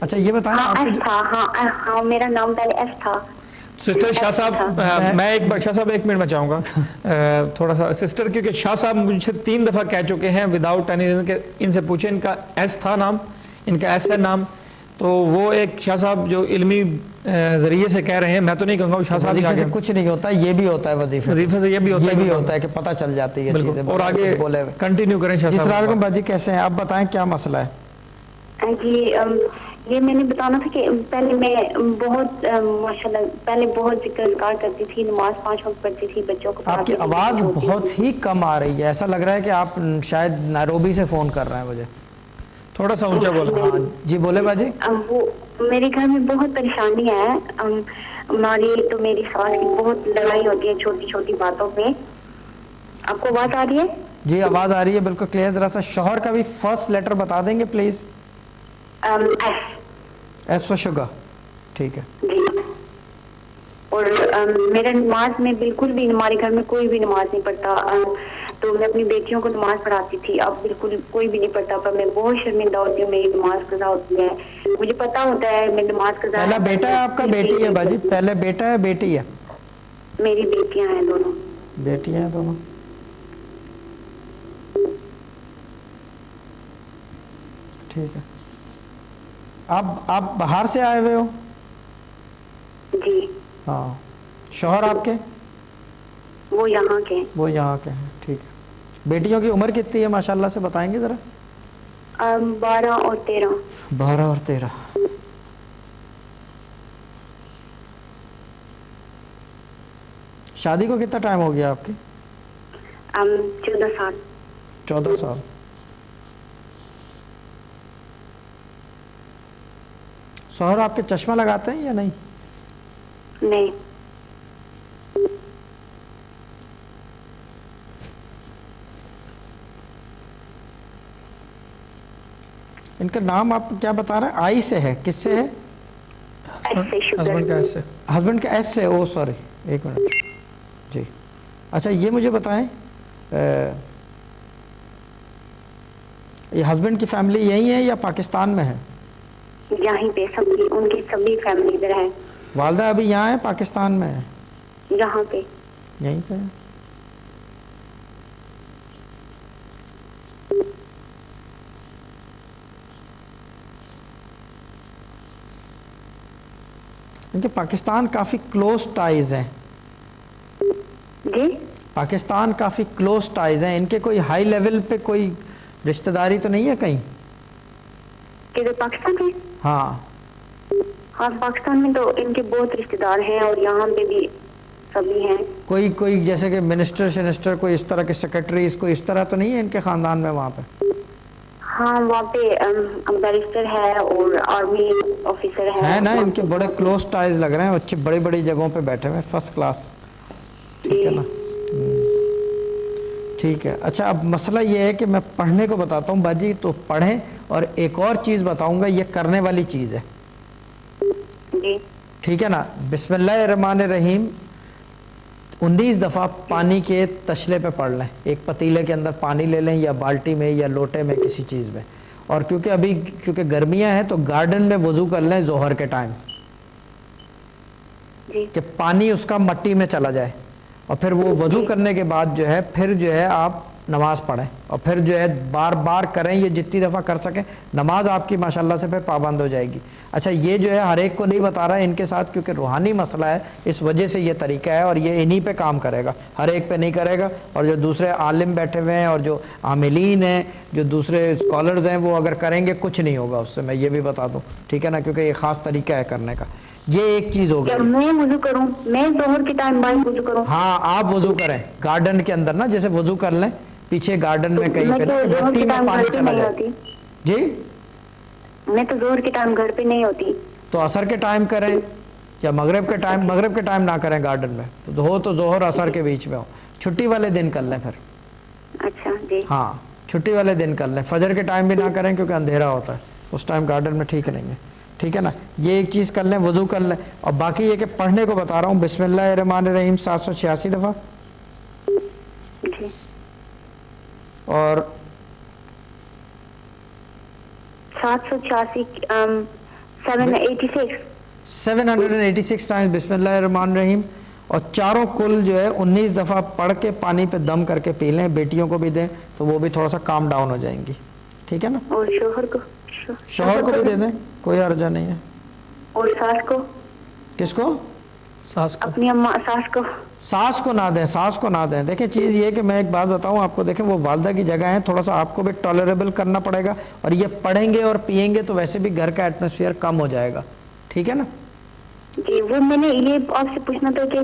اچھا یہ بتائیں آپ ایس تھا. ہاں میرا نام پہلے ایس تھا. سسٹر شاہ صاحب, میں ایک بار شاہ صاحب 1 منٹ میں چاہوں گا تھوڑا سا سسٹر, کیونکہ شاہ صاحب مجھ سے 3 دفعہ کہہ چکے ہیں وداؤٹ اینی ریزن کہ ان سے پوچھیں ان کا ایس تھا نام, ان کا ایس ہے نام. تو وہ ایک شاہ صاحب جو علمی ذریعے سے کہہ رہے ہیں, میں تو نہیں کہوں گا شاہ صاحب سے کچھ نہیں ہوتا, یہ بھی ہوتا ہے وظیفے سے, یہ بھی ہوتا ہے کہ پتہ چل جاتی ہے چیزیں. اور آگے کنٹینیو کریں شاہ صاحب. السلام علیکم باجی کیسے ہیں آپ؟ بتائیں کیا مسئلہ ہے؟ جی یہ میں نے بتانا تھا کہ پہلے میں بہت ماشاءاللہ پہلے بہت ذکر اذکار کرتی تھی, نماز 5 وقت پڑھتی تھی, بچوں کو آپ کی آواز بہت ہی کم آ رہی ہے, ایسا لگ رہا ہے کہ آپ شاید نیروبی سے فون کر رہے ہیں مجھے. تھوڑا سا اونچا بولا. ہاں جی بولے باجی. وہ میرے گھر میں بہت پریشانی ہے. ہماری تو میری ساس کی بہت لڑائی ہوتی ہے چھوٹی چھوٹی باتوں پہ. آپ کو آواز آ رہی ہے؟ جی آواز آ رہی ہے بالکل کلیئر. ذرا سا شوہر کا بھی فرسٹ لیٹر بتا دیں گے پلیز؟ S for sugar. ٹھیک ہے جی. اور میرا نماز میں بالکل بھی, ہمارے گھر میں کوئی بھی نماز نہیں پڑھتا. تو میں اپنی بیٹیوں کو نماز پڑھاتی تھی, اب بالکل کوئی بھی نہیں پڑھتا, پر میں بہت شرمندہ ہوتی ہوں. میری نماز قضا ہوتی ہے, مجھے پتا ہوتا ہے میں نماز قضا. پہلا بیٹا ہے آپ کا بیٹی ہے باجی؟ پہلے بیٹا ہے بیٹی ہے؟ میری بیٹیاں ہیں دونوں. بیٹیاں ہیں دونوں. ٹھیک ہے. آپ باہر سے آئے ہوئے ہو؟ جی ہاں. شوہر آپ کے؟ وہ یہاں کے. وہ یہاں کے ہیں. ٹھیک ہے. بیٹیوں کی عمر کتنی ہے ماشاءاللہ سے بتائیں گے ذرا؟ 12 اور 13. 12 اور 13. شادی کو کتنا ٹائم ہو گیا آپ کی؟ 14 سال. 14 سال. شوہر آپ کے چشمہ لگاتے ہیں یا نہیں؟ نہیں. ان کا نام آپ کیا بتا رہے ہیں؟ آئی سے ہے, کس سے ہے؟ ہسبینڈ کا ایس سے. ہسبینڈ کا ایس سے. او سوری 1 منٹ. جی اچھا یہ مجھے بتائیں, یہ ہسبینڈ کی فیملی یہی ہے یا پاکستان میں ہے؟ یہیں پہ سب, ان کی سبھی فیملی ادھر ہے. والدہ ابھی یہاں ہے پاکستان میں ہے؟ یہاں پہ. یہیں پہ ہے. ان کے پاکستان کافی کلوز ٹائز ہیں. جی پاکستان کافی کلوز ٹائز ہیں. ان کے کوئی ہائی لیول پہ کوئی رشتہ داری تو نہیں ہے کہیں؟ کدھر پاکستان میں؟ ہاں ہاں پاکستان میں تو ان کے بہت رشتہ دار ہیں, اور یہاں پہ بھی سبھی ہیں. کوئی جیسے کہ منسٹر کوئی اس طرح کے سیکرٹریز کوئی اس طرح تو نہیں ہے ان کے خاندان میں وہاں پہ؟ ہاں وہاں پہ بیرسٹر ہے اور آرمی آفیسر ہے نا. ان کے بڑے کلوز ٹائز لگ رہے ہیں, اچھی بڑی بڑی جگہوں پہ بیٹھے ہوئے, فرسٹ کلاس. ٹھیک ہے نا. ٹھیک ہے. اچھا اب مسئلہ یہ ہے کہ میں پڑھنے کو بتاتا ہوں باجی, تو پڑھیں اور ایک اور چیز بتاؤں گا، یہ کرنے والی چیز ہے، جی ٹھیک ہے نا؟ بسم اللہ الرحمن الرحیم 19 دفعہ پانی کے تشلے پہ پڑھ لیں، ایک پتیلے کے اندر پانی لے لیں یا بالٹی میں یا لوٹے میں کسی چیز میں، اور کیونکہ گرمیاں ہیں تو گارڈن میں وضو کر لیں ظہر کے ٹائم، جی کہ پانی اس کا مٹی میں چلا جائے، اور پھر وہ وضو کرنے کے بعد جو ہے پھر جو ہے آپ نماز پڑھیں، اور پھر جو ہے بار بار کریں، یہ جتنی دفعہ کر سکیں، نماز آپ کی ماشاءاللہ سے پھر پابند ہو جائے گی۔ اچھا یہ جو ہے ہر ایک کو نہیں بتا رہا ان کے ساتھ، کیونکہ روحانی مسئلہ ہے اس وجہ سے یہ طریقہ ہے، اور یہ انہی پہ کام کرے گا، ہر ایک پہ نہیں کرے گا، اور جو دوسرے عالم بیٹھے ہوئے ہیں اور جو عاملین ہیں، جو دوسرے اسکالرز ہیں، وہ اگر کریں گے کچھ نہیں ہوگا اس سے، میں یہ بھی بتا دوں، ٹھیک ہے نا؟ کیونکہ یہ خاص طریقہ ہے کرنے کا۔ یہ ایک چیز ہو کیا گئی۔ میں وضو کروں؟ میں ظہر کے ٹائم بعد وضو کروں؟ ہاں آپ وضو کریں گارڈن کے اندر نا، جیسے وضو کر لیں پیچھے گارڈن میں کہیں میں پہ تو ظہر مٹی کے میں ٹائم پانی گھر پہ چلا نہیں جائے۔ ہوتی، جی میں تو ظہر کے ٹائم گھر پہ نہیں ہوتی۔ تو عصر کے ٹائم کریں یا مغرب کے ٹائم نہ کریں گارڈن میں، تو ظہر عصر کے بیچ میں ہو، چھٹی والے دن کر لیں پھر۔ اچھا جی ہاں چھٹی والے دن کر لیں، فجر کے ٹائم بھی نہ کریں کیونکہ اندھیرا ہوتا ہے اس ٹائم گارڈن میں، ٹھیک نہیں ہے، ٹھیک ہے نا؟ یہ ایک چیز کر لیں، وضو کر لیں، اور باقی یہ کہ پڑھنے کو بتا رہا ہوں بسم اللہ الرحمن الرحیم 786 دفعہ، جی اور 786 786 786 ٹائمز بسم اللہ الرحمن الرحیم، اور چاروں کل جو ہے 19 دفعہ پڑھ کے پانی پہ دم کر کے پی لیں، بیٹیوں کو بھی دیں تو وہ بھی تھوڑا سا کام ڈاؤن ہو جائیں گی، ٹھیک ہے نا؟ اور شوہر کو؟ شوہر کو بھی دے دیں، کوئی حرجہ نہیں ہے۔ اور ساس کو؟ کس کو؟ ساس کو اپنی اماں ساس کو؟ ساس کو نہ دیں، ساس کو نہ دیں۔ دیکھیں چیز یہ ہے کہ میں ایک بات بتاؤں آپ کو، دیکھیں وہ والدہ کی جگہ ہے، تھوڑا سا آپ کو بھی ٹالریبل کرنا پڑے گا، اور یہ پڑھیں گے اور پئیں گے تو ویسے بھی گھر کا ایٹماسفیئر کم ہو جائے گا، ٹھیک ہے نا؟ جی وہ میں نے یہ آپ سے پوچھنا تھا کہ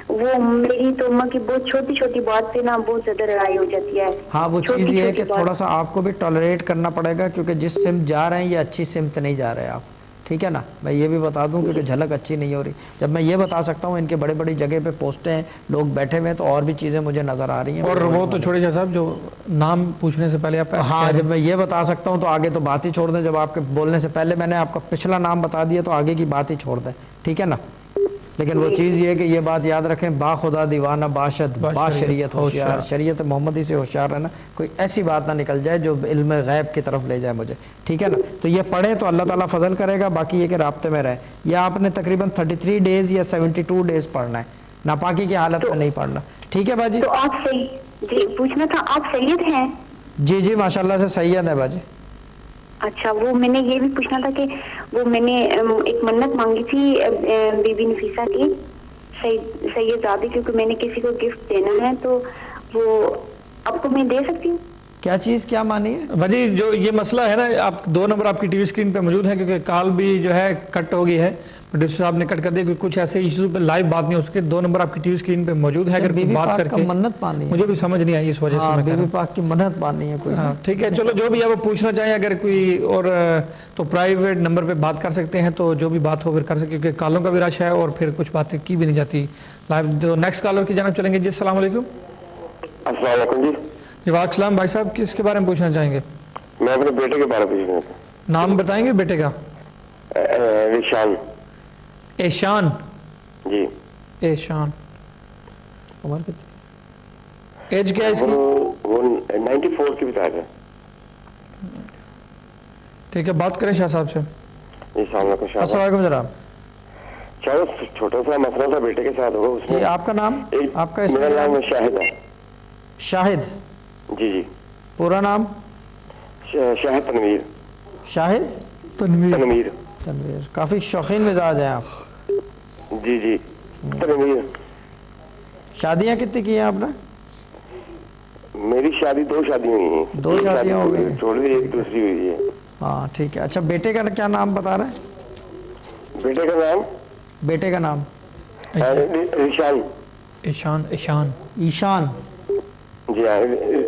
وہ میری تو اماں کی بہت چھوٹی چھوٹی بات پہ نا بہت زیادہ لڑائی ہو جاتی ہے۔ ہاں وہ چھوٹی چیز یہ ہے چھوٹی کہ بات۔ تھوڑا سا آپ کو بھی ٹالریٹ کرنا پڑے گا، کیونکہ جس سمت جا رہے ہیں یہ اچھی سمت نہیں جا رہے آپ، ٹھیک ہے نا؟ میں یہ بھی بتا دوں کیونکہ جھلک اچھی نہیں ہو رہی، جب میں یہ بتا سکتا ہوں ان کے بڑے بڑی جگہ پہ پوسٹیں ہیں، لوگ بیٹھے ہوئے ہیں، تو اور بھی چیزیں مجھے نظر آ رہی ہیں۔ اور وہ تو چھوڑے شاہ صاحب، جو نام پوچھنے سے پہلے آپ ہاں جب میں یہ بتا سکتا ہوں تو آگے تو بات ہی چھوڑ دیں، جب آپ کے بولنے سے پہلے میں نے آپ کا پچھلا نام بتا دیا تو آگے کی بات ہی چھوڑ دیں، ٹھیک ہے نا؟ لیکن وہ چیز یہ ہے کہ یہ بات یاد رکھیں، با خدا دیوانہ باشد با شریعت ہوشیار، شریعت محمدی سے ہوشیار رہنا، کوئی ایسی بات نہ نکل جائے جو علم غیب کی طرف لے جائے مجھے، ٹھیک ہے نا؟ تو یہ پڑھیں تو اللہ تعالیٰ فضل کرے گا، باقی یہ کہ رابطے میں رہیں۔ یہ آپ نے تقریباً 33 ڈیز یا 72 ڈیز پڑھنا ہے، ناپاکی کی حالت میں نہیں پڑھنا، ٹھیک ہے باجی؟ تو آپ صحیح جی پوچھنا تھا، آپ سید ہیں؟ جی جی ماشاءاللہ سے سید ہے باجی۔ اچھا وہ میں نے یہ بھی پوچھنا تھا کہ وہ میں نے ایک منت مانگی تھی بی بی نفیسہ کی سید زادی، کیونکہ میں نے کسی کو گفٹ دینا ہے، تو وہ آپ کو میں دے سکتی ہوں؟ کیا چیز کیا مانی ہے؟ بھاجی جو یہ مسئلہ ہے نا، آپ 2 نمبر آپ کی ٹی وی اسکرین پہ موجود ہے، کیونکہ کال بھی جو ہے کٹ ہو گئی ہے، پروڈیوسر صاحب نے کٹ کر دیا کیونکہ کچھ ایسے ایشوز پہ لائیو بات نہیں ہو سکتی۔ 2 نمبر آپ کی ٹی وی اسکرین پہ موجود ہے، اگر کوئی بات کر کے منت پانی ہے، مجھے بھی سمجھ نہیں آئی اس وجہ سے میں بی کہہ بی رہا پاک کی منت پانی ہے کوئی۔ ہوں۔ ٹھیک ہے چلو، جو بھی ہے وہ پوچھنا چاہیں، اگر کوئی اور تو پرائیویٹ نمبر پہ بات کر سکتے ہیں، تو جو بھی بات ہو پھر کر سکتے، کیونکہ کالوں کا بھی رش ہے اور پھر کچھ باتیں کی بھی نہیں جاتی لائیو۔ جو نیکسٹ کالر کی جانب چلیں گے۔ جی السلام علیکم۔ السلام علیکم جی۔ جی وعلیکم السلام۔ بھائی صاحب کس کے بارے میں پوچھنا چاہیں گے؟ میں اپنے بیٹے کے بارے میں پوچھنا تھا۔ نام بتائیں گے بیٹے کا؟ ایشان۔ ایشان؟ جی ایشان۔ عمر کتنی؟ ایج کیا ہے اس کی؟ وہ 94 کی بتا ہے۔ ٹھیک ہے بات کریں شاہ صاحب سے۔ جی السلام علیکم شاہ السلام صاحب۔ علیکم جناب۔ شاید چھوٹا سا مسئلہ تھا بیٹے کے ساتھ ہوگا اس میں۔ جی آپ کا نام؟ آپ کا اسم؟ میرا نام شاہد ہے۔ شاہد؟ جی جی۔ پورا نام؟ شاہد تنویر۔ شاہد تنویر؟ تنویر، کافی شوقین مزاج ہیں آپ۔ جی جی تنویر۔ شادیاں کتنی کی ہیں آپ نے؟ میری شادی 2 شادیاں ہوئی ہیں۔ 2 شادیاں ہو گئی؟ چھوڑی ایک دوسری ہوئی ہے۔ ہاں ٹھیک ہے۔ اچھا بیٹے کا کیا نام بتا رہے ہیں؟ بیٹے کا نام؟ بیٹے کا نام؟ ایشان۔ ایشان؟ ایشان؟ ایشان؟ جی ہاں۔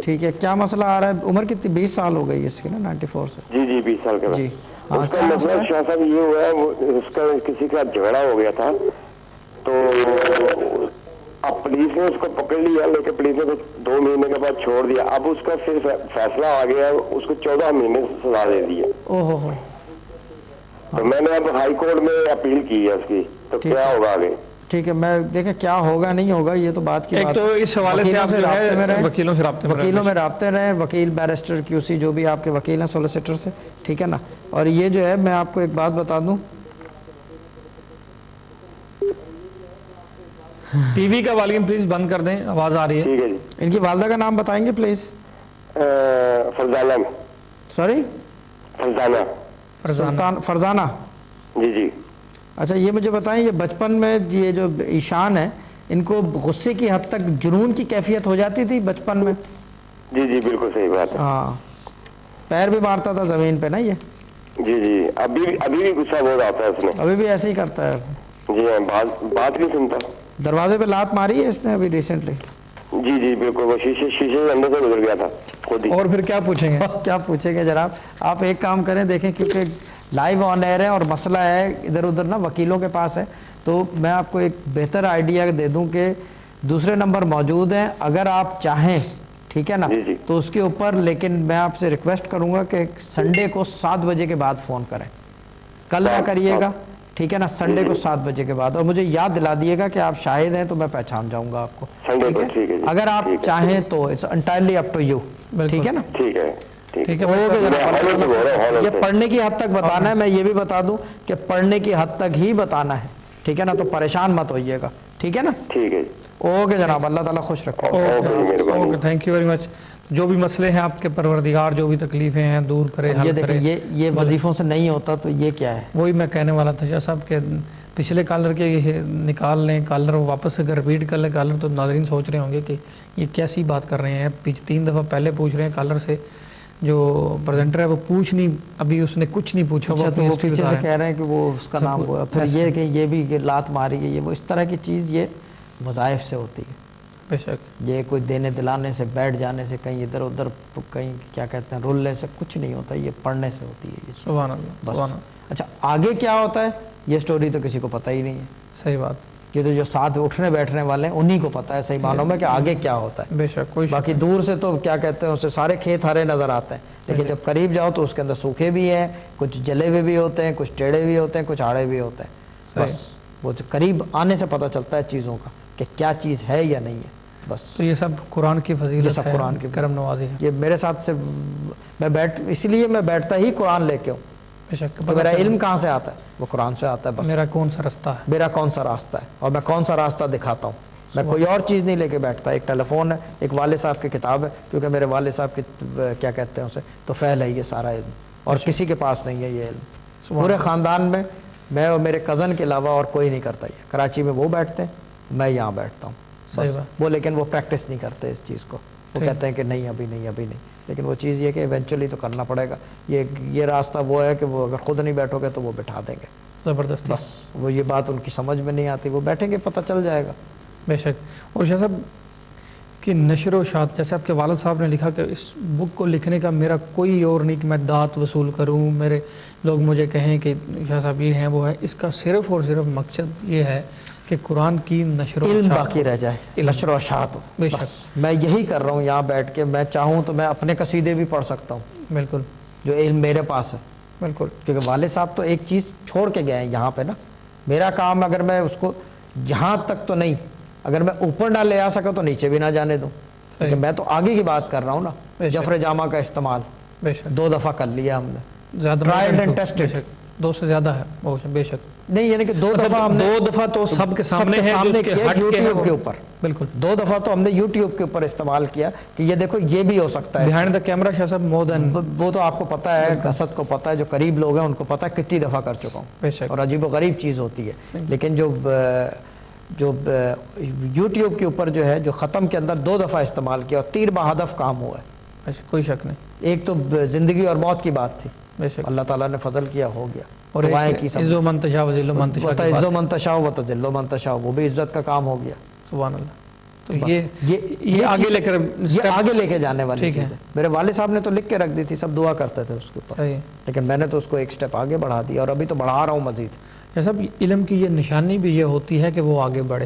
ٹھیک ہے، کیا مسئلہ آ رہا ہے؟ عمر کتنی؟ 20 سال ہو گئی اس کی نا، 94 سے؟ جی جی 20 سال کا۔ جی ہاں، اس کا کیا مسئلہ مطلب ہے؟ شاہ صاحب یہ ہوا ہے، اس کا کسی کا جھگڑا ہو گیا تھا، تو اب پولیس نے اس کو پکڑ لیا لیکن پولیس نے کچھ 2 مہینے کے بعد چھوڑ دیا. اب اس کا پھر فیصلہ آ گیا, اس کو 14 مہینے سزا دے دی ہے. اوہ تو میں نے اب ہائی کورٹ میں اپیل کی ہے اس کی, تو کیا ہوگا آگے؟ ٹھیک ہے, میں دیکھیں کیا ہوگا نہیں ہوگا یہ تو بات کی ایک بات. تو اس حوالے سے آپ جو ہے وکیلوں سے رابطے میں رابطے رہیں, وکیل بیرسٹر QC جو بھی آپ کے وکیل ہیں, سولیسیٹر سے, ٹھیک ہے نا. اور یہ جو ہے میں آپ کو ایک بات بتا دوں, ٹی وی کا والیوم پلیز بند کر دیں, آواز آ رہی ہے. ٹھیک ہے جی. ان کی والدہ کا نام بتائیں گے پلیز؟ فرزانہ. سوری, فرزانہ. جی جی. اچھا یہ مجھے بتائیں, یہ بچپن میں یہ جو ایشان ہے ان کو غصے کی حد تک جنون کی کیفیت ہو جاتی تھی بچپن میں؟ جی جی بالکل صحیح بات ہے. ہاں, پیر بھی مارتا تھا زمین پہ نا یہ؟ جی جی. ابھی بھی غصہ بہت آتا ہے اس میں. ابھی بھی ایسے ہی کرتا ہے؟ جی ہاں, بات نہیں سنتا. دروازے پہ لات ماری ہے اس نے ابھی ریسنٹلی؟ جی جی بالکل, وہ شیشے کے اندر سے گزر گیا تھا خود ہی. اور پھر کیا پوچھیں گے؟ کیا پوچھیں گے جناب, آپ ایک کام کریں, دیکھیں کیونکہ لائیو آن ایئر ہے اور مسئلہ ہے ادھر ادھر نا وکیلوں کے پاس ہے, تو میں آپ کو ایک بہتر آئیڈیا دے دوں کہ دوسرے نمبر موجود ہیں, اگر آپ چاہیں, ٹھیک ہے نا, تو اس کے اوپر, لیکن میں آپ سے ریکویسٹ کروں گا کہ سنڈے کو 7 بجے کے بعد فون کریں. کل نہ کریے گا, ٹھیک ہے نا, سنڈے کو 7 بجے کے بعد, اور مجھے یاد دلا دیے گا کہ آپ شاہد ہیں تو میں پہچان جاؤں گا آپ کو. اگر آپ چاہیں تو it's entirely up to you, ٹھیک ہے نا. ٹھیک ہے. یہ پڑھنے کی حد تک بتانا ہے, میں یہ بھی بتا دوں کہ پڑھنے کی حد تک ہی بتانا ہے, ٹھیک ہے نا, تو پریشان مت ہوئیے گا, ٹھیک ہے نا. ٹھیک ہے. اوکے جناب, اللہ تعالیٰ خوش رکھے. اوکے, تھینک یو ویری مچ. جو بھی مسئلے ہیں آپ کے پروردگار, جو بھی تکلیفیں ہیں دور کرے, حل کرے. یہ وظیفوں سے نہیں ہوتا تو یہ کیا ہے؟ وہی میں کہنے والا تھا شاہ صاحب کہ پچھلے کالر کے نکال لیں, کالر واپس سے اگر ریپیٹ کر لیں کالر, تو ناظرین سوچ رہے ہوں گے کہ یہ کیسی بات کر رہے ہیں. 3 دفعہ پہلے پوچھ رہے ہیں کالر سے, جو پریزنٹر ہے وہ پوچھ نہیں, ابھی اس نے کچھ نہیں پوچھا, وہ اپنی ہسٹری بتا رہے ہیں. کہہ رہے ہیں کہ وہ اس کا نام ہوا, پھر یہ کہ یہ بھی لات ماری ہے, یہ وہ اس طرح کی چیز یہ وظائف سے ہوتی ہے. بے شک یہ کوئی دینے دلانے سے, بیٹھ جانے سے, کہیں ادھر ادھر کہیں کیا کہتے ہیں رولنے سے کچھ نہیں ہوتا, یہ پڑھنے سے ہوتی ہے یہ چیز. سبحان اللہ, سبحان اللہ. اچھا آگے کیا ہوتا ہے یہ سٹوری تو کسی کو پتہ ہی نہیں ہے. صحیح بات. یہ تو جو ساتھ اٹھنے بیٹھنے والے ہیں انہی کو پتہ ہے صحیح معنوں میں کہ آگے کیا ہوتا ہے. بے شک, کوئی باقی دور سے تو کیا کہتے ہیں اسے سارے کھیت ہرے نظر آتے ہیں, لیکن جب قریب جاؤ تو اس کے اندر سوکھے بھی ہیں, کچھ جلے ہوئے بھی ہوتے ہیں, کچھ ٹیڑے بھی ہوتے ہیں, کچھ آڑے بھی ہوتے ہیں. بس وہ قریب آنے سے پتہ چلتا ہے چیزوں کا کہ کیا چیز ہے یا نہیں ہے. بس تو یہ سب قرآن کی فضیلت ہے, قرآن کی کرم نوازی ہے. یہ میرے ساتھ سے اسی لیے میں بیٹھتا ہی قرآن لے کے ہوں. بے شک, میرا علم کہاں سے آتا ہے؟ وہ قرآن سے آتا ہے. بس میرا کون سا راستہ ہے, میرا کون سا راستہ ہے, اور میں کون سا راستہ دکھاتا ہوں. میں کوئی اور چیز نہیں لے کے بیٹھتا. ایک ٹیلی فون ہے, ایک والد صاحب کی کتاب ہے, کیونکہ میرے والد صاحب کی کیا کہتے ہیں اسے تو فعل ہے یہ سارا علم, اور کسی کے پاس نہیں ہے یہ علم. پورے خاندان میں اور میرے کزن کے علاوہ اور کوئی نہیں کرتا. یہ کراچی میں وہ بیٹھتے ہیں, میں یہاں بیٹھتا ہوں. وہ لیکن وہ پریکٹس نہیں کرتے اس چیز کو, وہ کہتے ہیں کہ نہیں ابھی نہیں. لیکن وہ چیز یہ کہ ایونچولی تو کرنا پڑے گا. یہ راستہ وہ ہے کہ وہ اگر خود نہیں بیٹھو گے تو وہ بٹھا دیں گے زبردستی. بس وہ یہ بات ان کی سمجھ میں نہیں آتی, وہ بیٹھیں گے پتہ چل جائے گا. بے شک. اور شاہ صاحب کی نشر و اشاعت, جیسے آپ کے والد صاحب نے لکھا کہ اس بک کو لکھنے کا میرا کوئی اور نہیں کہ میں دات وصول کروں, میرے لوگ مجھے کہیں کہ شاہ صاحب یہ ہیں وہ ہے. اس کا صرف اور صرف مقصد یہ ہے کہ قرآن کی نشر و علم باقی رہ جائے, نشر و اشاعت ہو. بے شک. میں یہی کر رہا ہوں یہاں بیٹھ کے. میں چاہوں تو میں اپنے قصیدے بھی پڑھ سکتا ہوں. بالکل, جو علم میرے پاس ہے. بالکل, کیونکہ والد صاحب تو ایک چیز چھوڑ کے گئے ہیں یہاں پہ نا. میرا کام اگر میں اس کو یہاں تک تو نہیں, اگر میں اوپر نہ لے آ سکا تو نیچے بھی نہ جانے دوں. لیکن میں تو آگے کی بات کر رہا ہوں نا. جفر جامع کا استعمال 2 دفعہ کر لیا ہم نے, ٹرائلڈ اینڈ ٹیسٹڈ. 2 سے زیادہ ہے بے شک. نہیں یعنی کہ 2 دفعہ ہم نے 2 دفعہ تو سب کے سامنے ہے یوٹیوب کے اوپر. بالکل 2 دفعہ تو ہم نے یوٹیوب کے اوپر استعمال کیا کہ یہ دیکھو یہ بھی ہو سکتا ہے. بیہائنڈ دا کیمرہ شاہ صاحب مور دین, وہ تو آپ کو پتہ ہے, اسد کو پتہ ہے, جو قریب لوگ ہیں ان کو پتہ ہے کتنی دفعہ کر چکا ہوں. بے شک. اور عجیب و غریب چیز ہوتی ہے. لیکن جو یوٹیوب کے اوپر جو ہے, جو ختم کے اندر 2 دفعہ استعمال کیا اور 3 بہدف کام ہوا ہے. کوئی شک نہیں. ایک تو زندگی اور موت کی بات تھی, بے شک اللہ تعالیٰ نے فضل کیا, ہو گیا. اور عز و منتشا و ذل و منتشا, عز و منتشا و تذل و منتشا, وہ بھی عزت کا کام ہو گیا. سبحان اللہ. تو یہ آگے لے کر آگے لے کے جانے والی چیز ہے. میرے والد صاحب نے تو لکھ کے رکھ دی تھی, سب دعا کرتے تھے اس کے اوپر, لیکن میں نے تو اس کو ایک سٹیپ آگے بڑھا دیا, اور ابھی تو بڑھا رہا ہوں مزید. صاحب علم کی یہ نشانی بھی یہ ہوتی ہے کہ وہ آگے بڑھے.